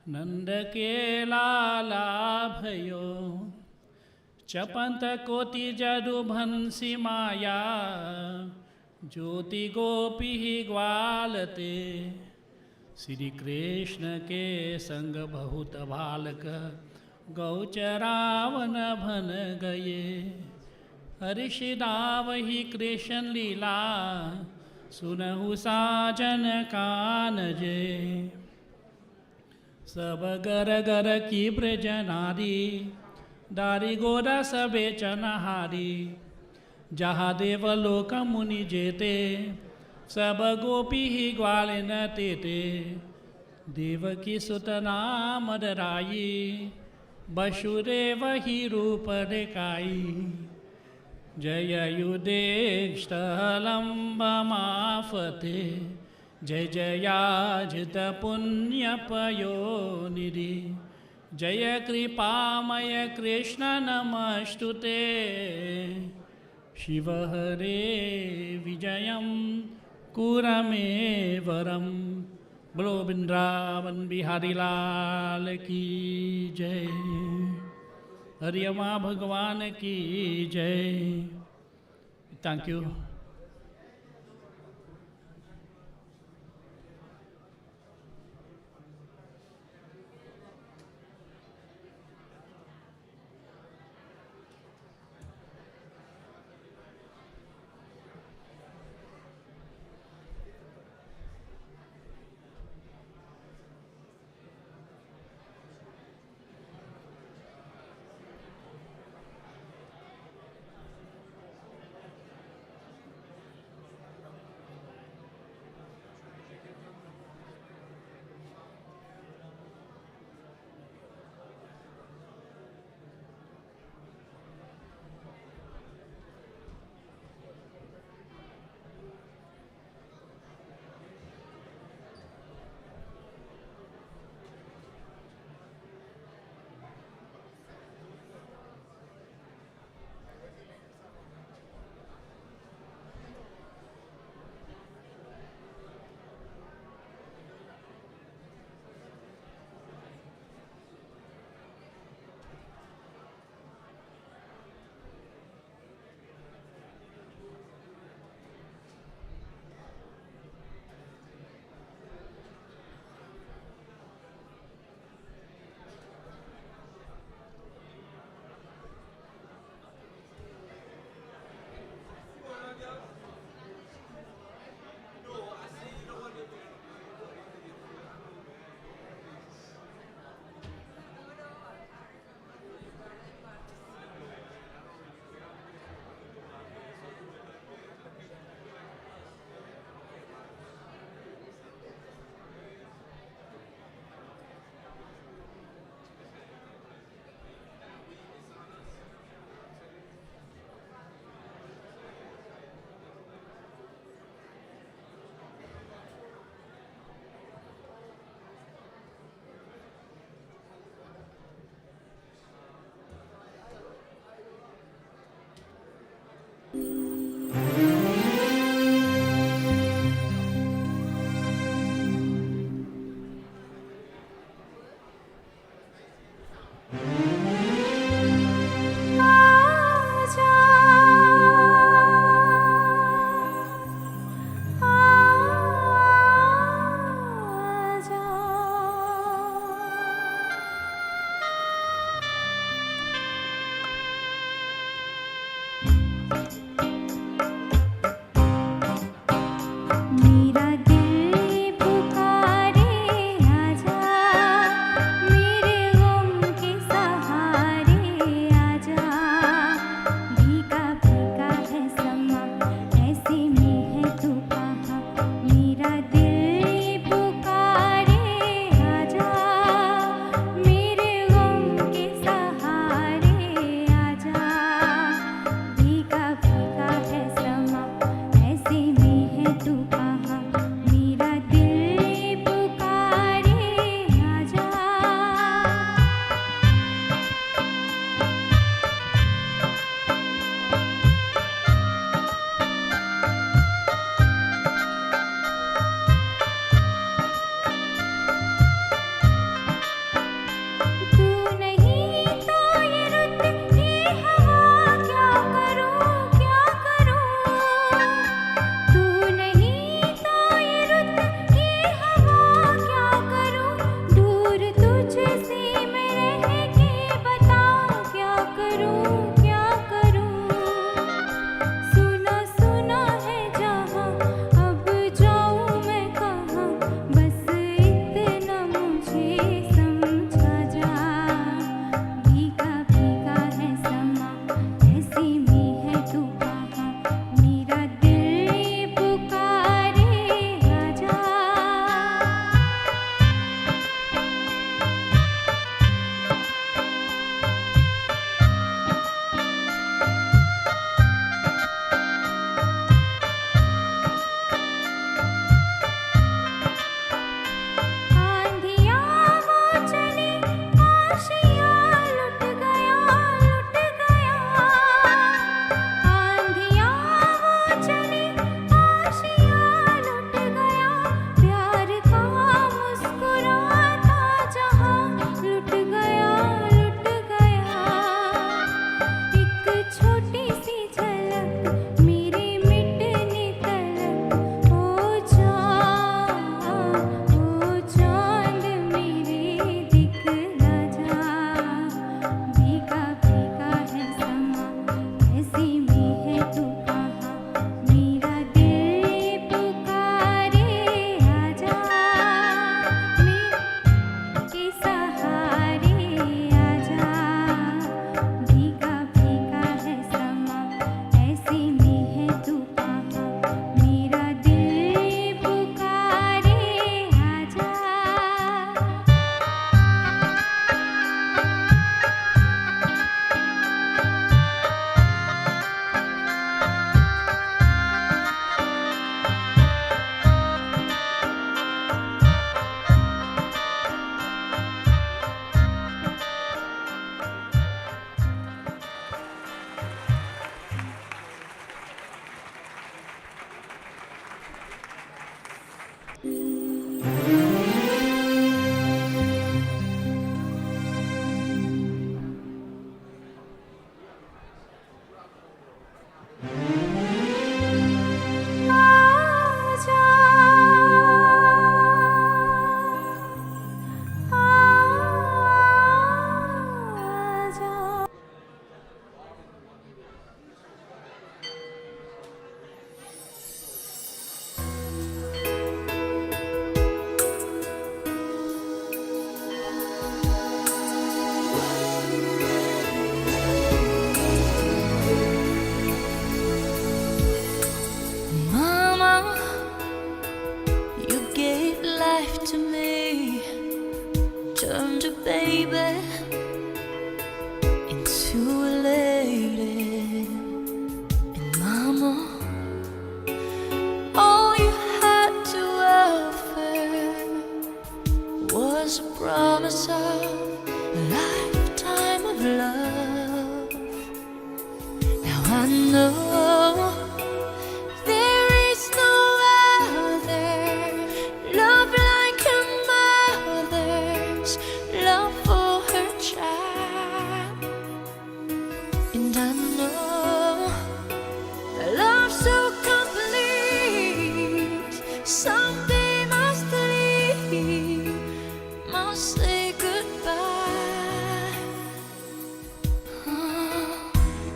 Nanda Ke Lala Bhayo Chapanta Koti Jadu Bhansi Maya Jyoti Gopi Gwalate Shri Krishna Ke Sang Bahut Bhalaka Gaucharavan Bhan Gaye Harishidavahi Krishna Leela Sunahu Sajan Kanaje सब गर गर की ब्रजनारी दारी गोरा सबे चनहारी जहाँ देवलोक मुनि जेते सब गोपी ही ग्वाले न तेते देवकी सुतना मदराई बशुरे वही रूप देखाई जय युदेष्टलम्बमाफते जय जयाजित पुण्यपयो निधि जय कृपामय कृष्ण नमस्तुते शिव हरे विजयं कुरमे वरम बोलो वृंदावन बिहारी लाल की जय हरियमा भगवान की जय thank you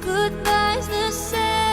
Goodbye's the same.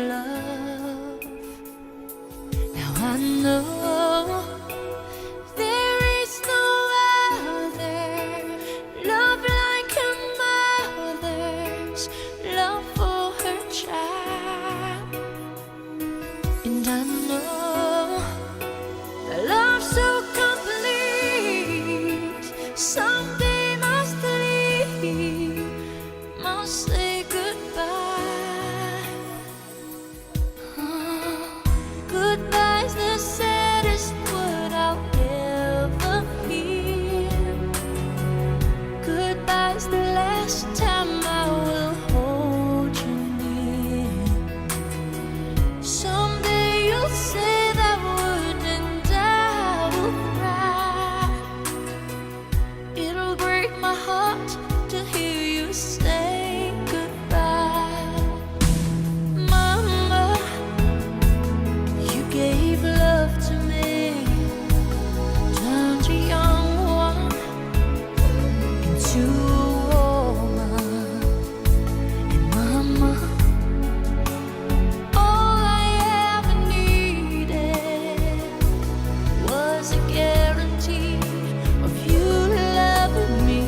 love. Now I know there is no other love like a mother's love for her child. And I know a love so complete someday must leave, must say goodbye. Goodbye's the saddest word I'll ever hear. Goodbye's the last time I will hold you near. Someday you'll say that word and I will cry. It'll break my heart to hear you say goodbye. Mama, you gave love to me, turned a young one into a woman. And Mama, all I ever needed was a guarantee of you loving me.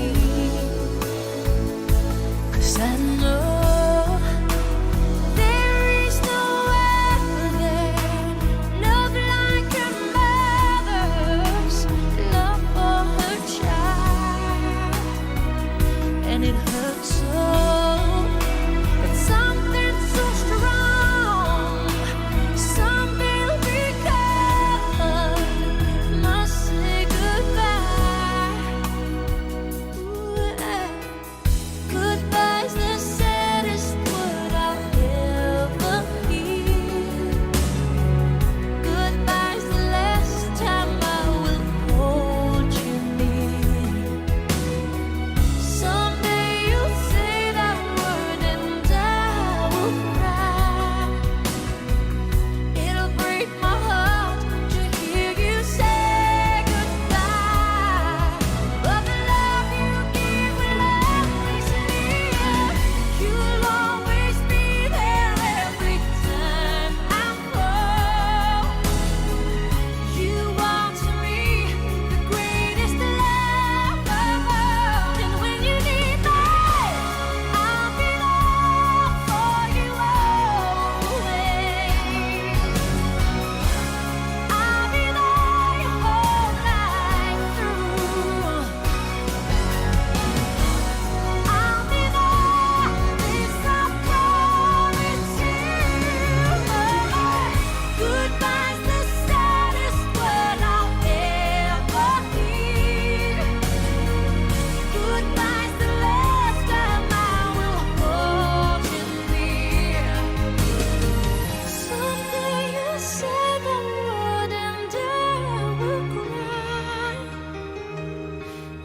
'Cause I know there is no other love like a mother's love for her child. And it hurts so, but something so strong someday will become, must say goodbye. Ooh, goodbye's the saddest word I'll ever hear. Goodbye's the last time I will hold you near. Someday you'll say that word and I will cry. It'll break my heart to hear you say goodbye. But the love you give will always near. You'll always be there every time I fall. You are to me the greatest love of all. And when you need me, I'll be there for you always. I'll be there your whole life through. I'll be there, this I promise you. Goodbye's the saddest word I'll ever hear. Goodbye's the last time I will hold you near. Someday you'll say that word and I will cry.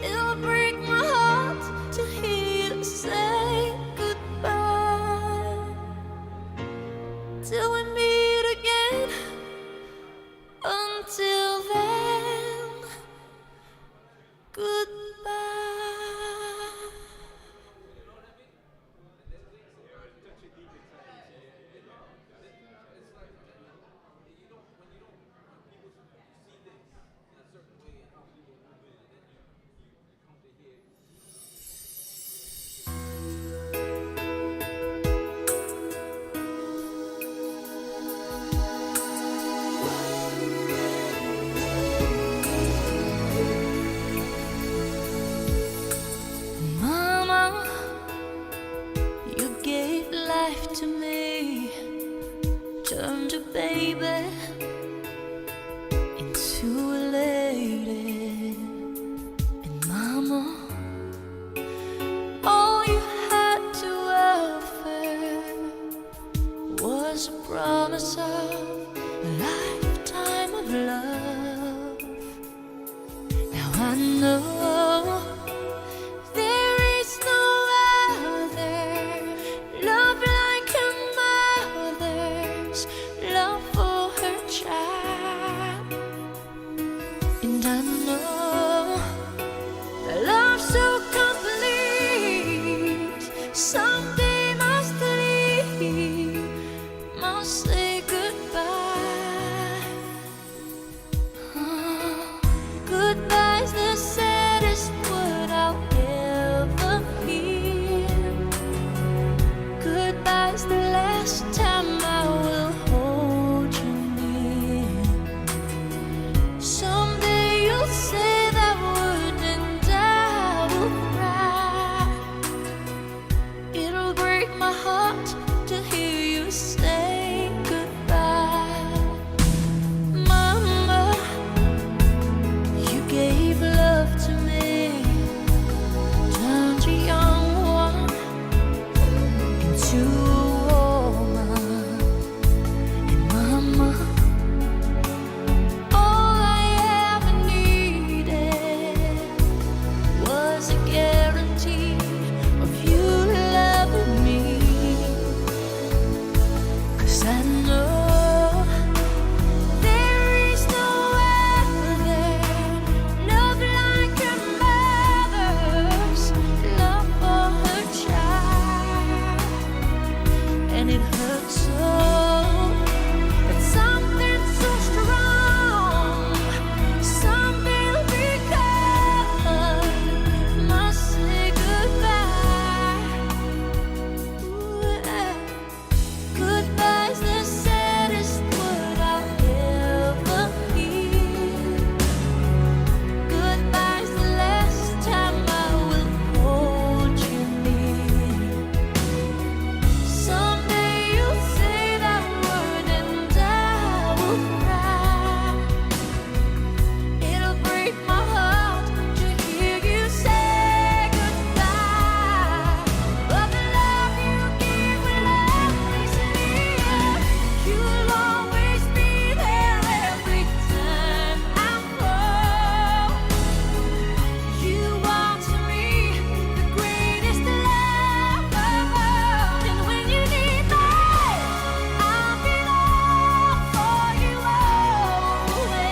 It'll break my heart to hear you say goodbye. Till we meet again, until then, goodbye. Mama, you gave life to me, turned a baby into a lady. And Mama, all you had to offer was a promise of a lifetime of love. Now I know there is no other love like a mother's love for her child. And I know a love so complete someday must leave, must say goodbye. Oh, goodbye's the saddest word I'll ever hear. Goodbye's the last time I will hold you near. Someday you'll say that word and I will cry. It'll break my heart to hear you say goodbye. Mama, you gave love to me, turned a young one into a woman. And Mama, all I ever needed was a guarantee of you loving me. 'Cause I know there is no other love like a mother's love for her child. And it hurts so that something so strong, something because must say goodbye. Ooh, goodbye's the saddest word I'll ever hear. Goodbye's the last time I will hold you near. Someday you'll say that word and I will cry. It'll break my heart to hear you say goodbye. But the love you give will always near. You'll always be there every time I fall. You are to me the greatest love of all. And when you need me, I'll be there for you always.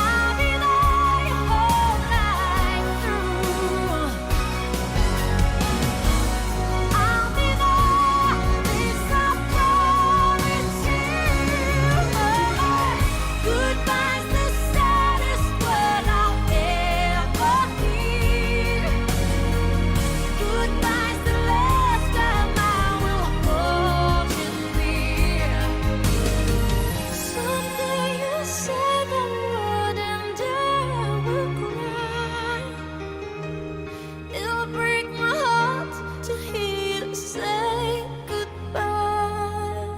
I'll be there your whole life through. I'll be there, this I promise you. Goodbye's the saddest word I'll ever hear. Goodbye's the last time I will hold you near. Someday you'll say the word and I will cry. It'll break my heart to hear you say goodbye.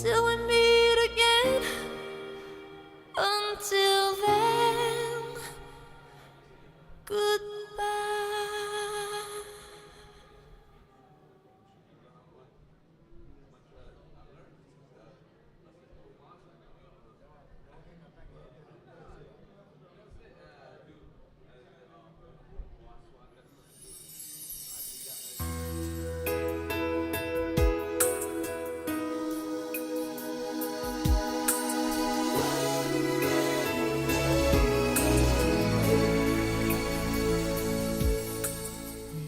Till we meet again. Until then, goodbye.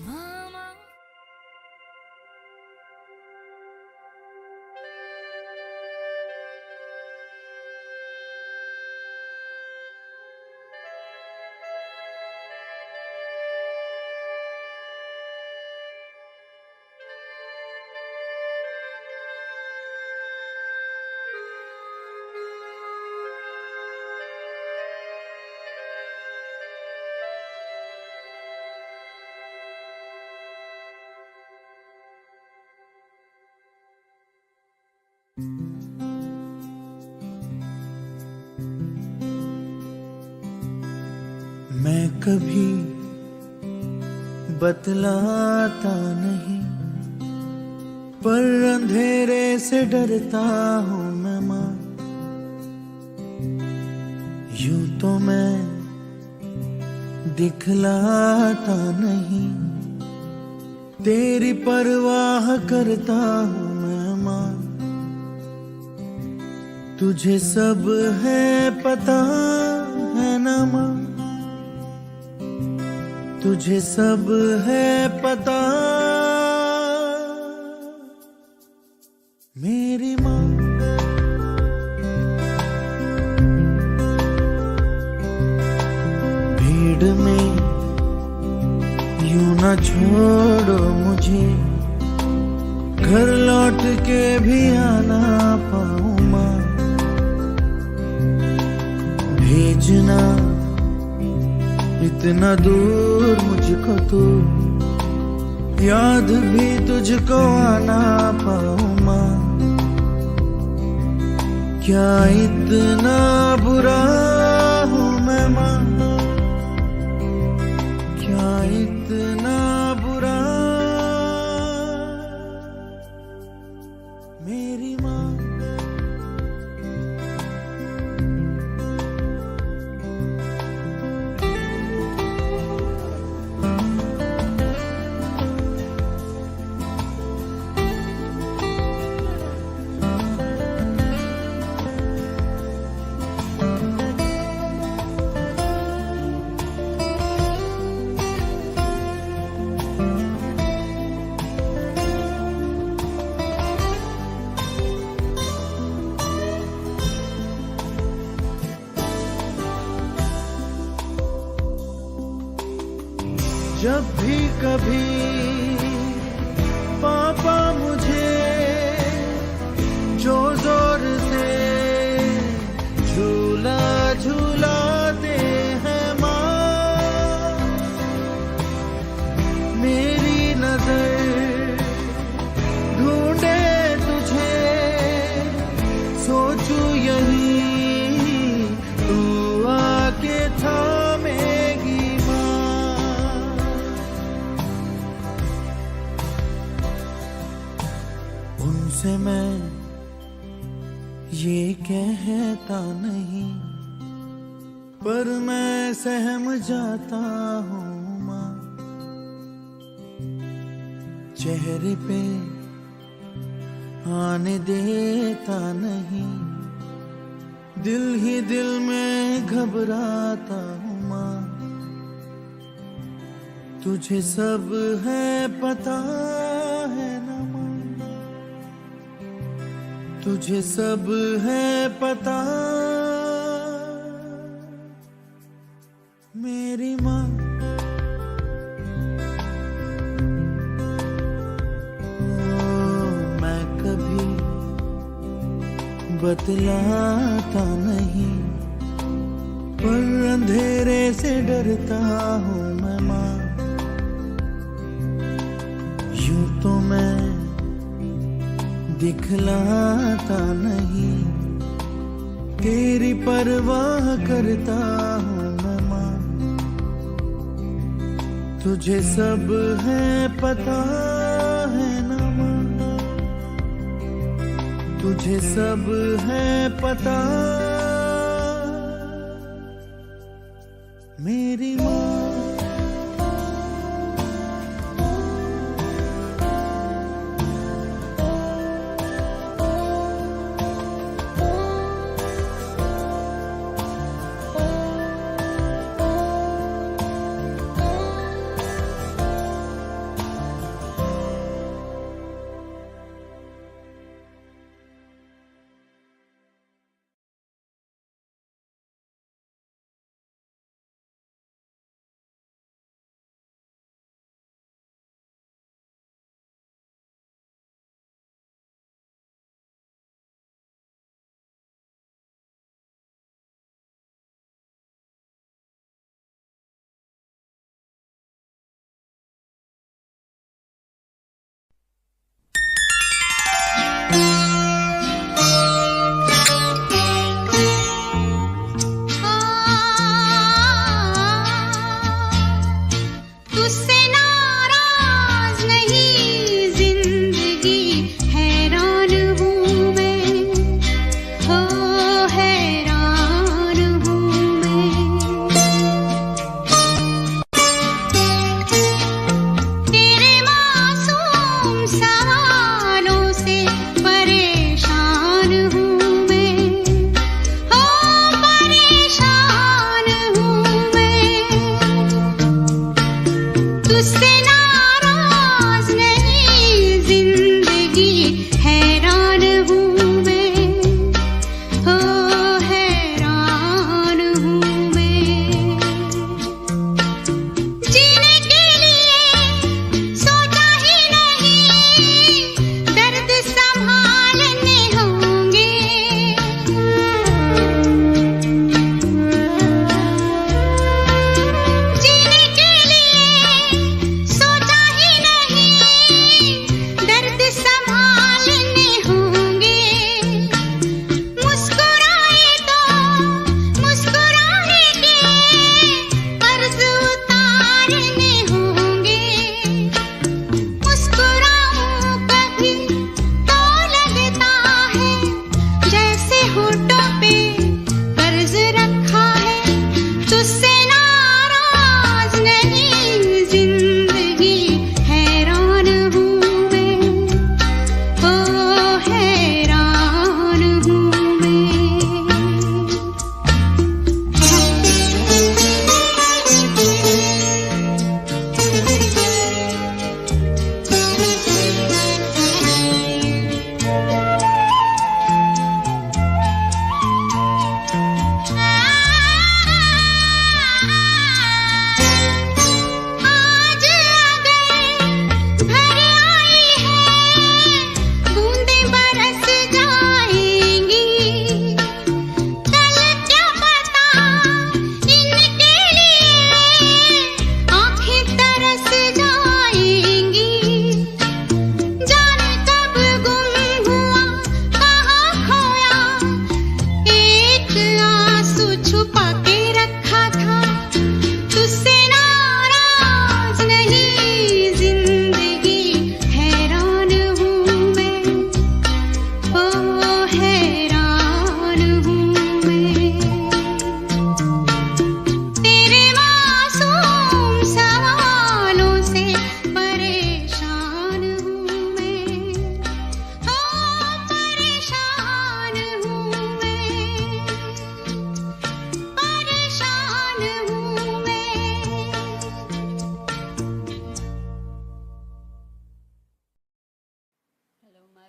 Mama, मैं कभी बतलाता नहीं, पर अंधेरे से डरता हूँ मैं माँ। यूं तो मैं दिखलाता नहीं, तेरी परवाह करता हूँ मैं माँ। तुझे सब है पता है ना माँ, तुझे सब है पता छोड़ो मुझे, घर लौट के भी आना पाऊं माँ। भेजना इतना दूर मुझको तो, याद भी तुझको आना पाऊं माँ। क्या इतना बुरा हूँ मैं माँ, क्या इतना बुरा मेरी माँ। जब भी कभी पापा मुझे जो जोर से झूला झूलाते हैं माँ, मेरी नजर ढूंढे तुझे, सोचूं यही तू आके थामेगी से। मैं ये कहता नहीं, पर मैं सहम जाता हूँ माँ। चेहरे पे आने देता नहीं, दिल ही दिल में घबराता हूँ माँ। तुझे सब है पता है ना माँ, तुझे सब है पता मेरी माँ। मैं कभी बतलाता नहीं, पर अंधेरे से डरता हूँ मैं माँ। यूं तो मैं दिखलाता नहीं, तेरी परवाह करता हूँ मैं माँ। तुझे सब है पता है ना माँ, तुझे सब है पता मेरी माँ।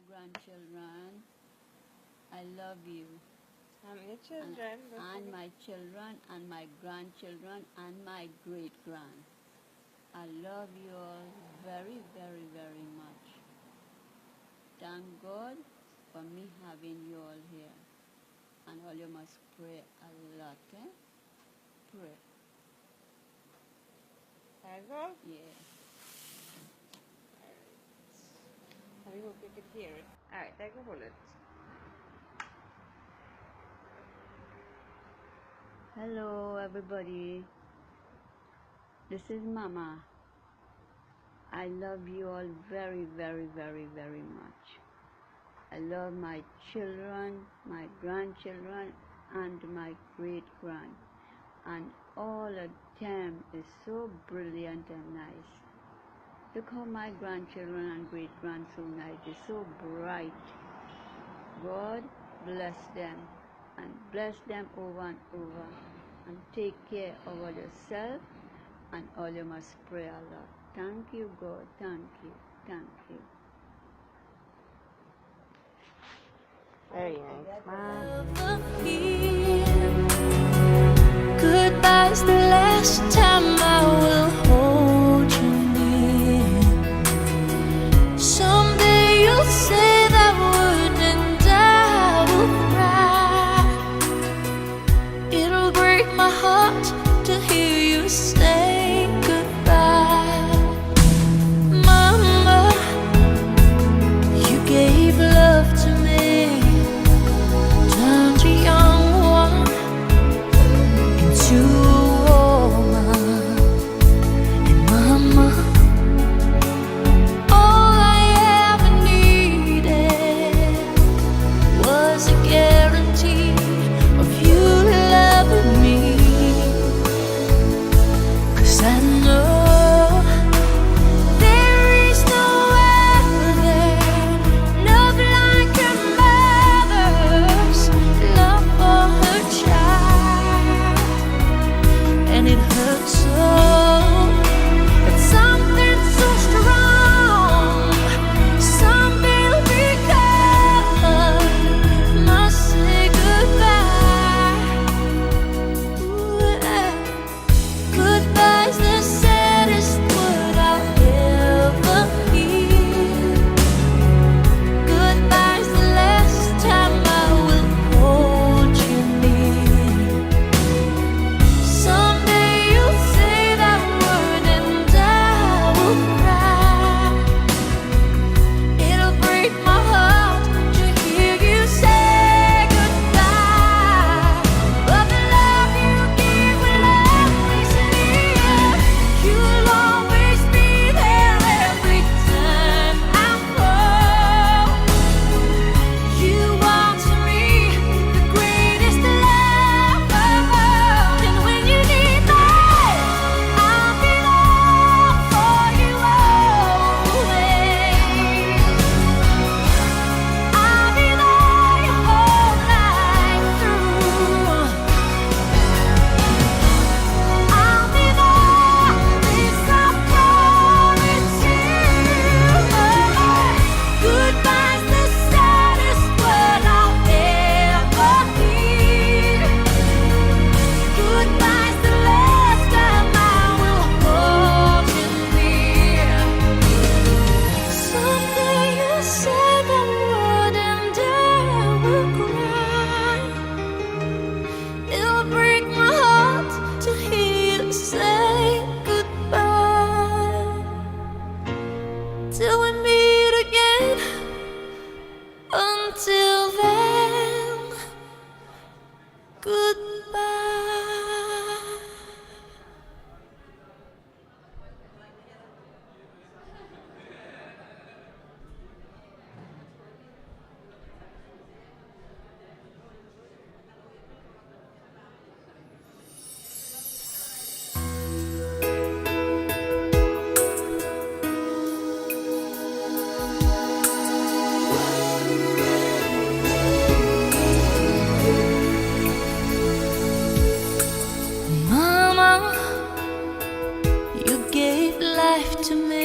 grandchildren, I love you. And your children. And my children, and my grandchildren, and my great-grand. I love you all very, very, very much. Thank God for me having you all here. And all you must pray a lot, eh? Pray. That's all? Yeah. I hope you can hear it. Alright, take a hold it. Hello, everybody. This is Mama. I love you all very, very, very, very much. I love my children, my grandchildren, and my great-grand. And all of them is so brilliant and nice. Look how my grandchildren and great-grand so nice. They're so bright. God bless them and bless them over and over. And take care of yourself, and all you must pray a lot. Thank you, God. Thank you. Thank you. Very nice. Goodbye's the last time I will hold you near. Someday you'll say that word and I will cry. It'll break my heart to hear you say goodbye. Mama, you gave love to me, turned a young one into a woman. And Mama, all I ever needed was a guarantee of you loving me. 'Cause I know there is no other love like a mother's love for her child. And it hurts so that something so strong, something because must say goodbye. Goodbye's the saddest word I'll ever hear. Goodbye's the last time I will hold you near. Someday you'll say that word and I will cry. It'll break my heart to hear you say goodbye. But the love you give will always near. You'll always be there every time I fall. You are to me the greatest love of all. And when you need me, I'll be there for you always. I'll be there your whole life through. I'll be there, this I promise you. Goodbye's the saddest word I'll ever hear. Goodbye's the last time I will hold you near. Someday you'll say that word and I will cry. It'll break my heart to hear you say goodbye. Till we meet again. Until then, goodbye. Mama, you gave life to me,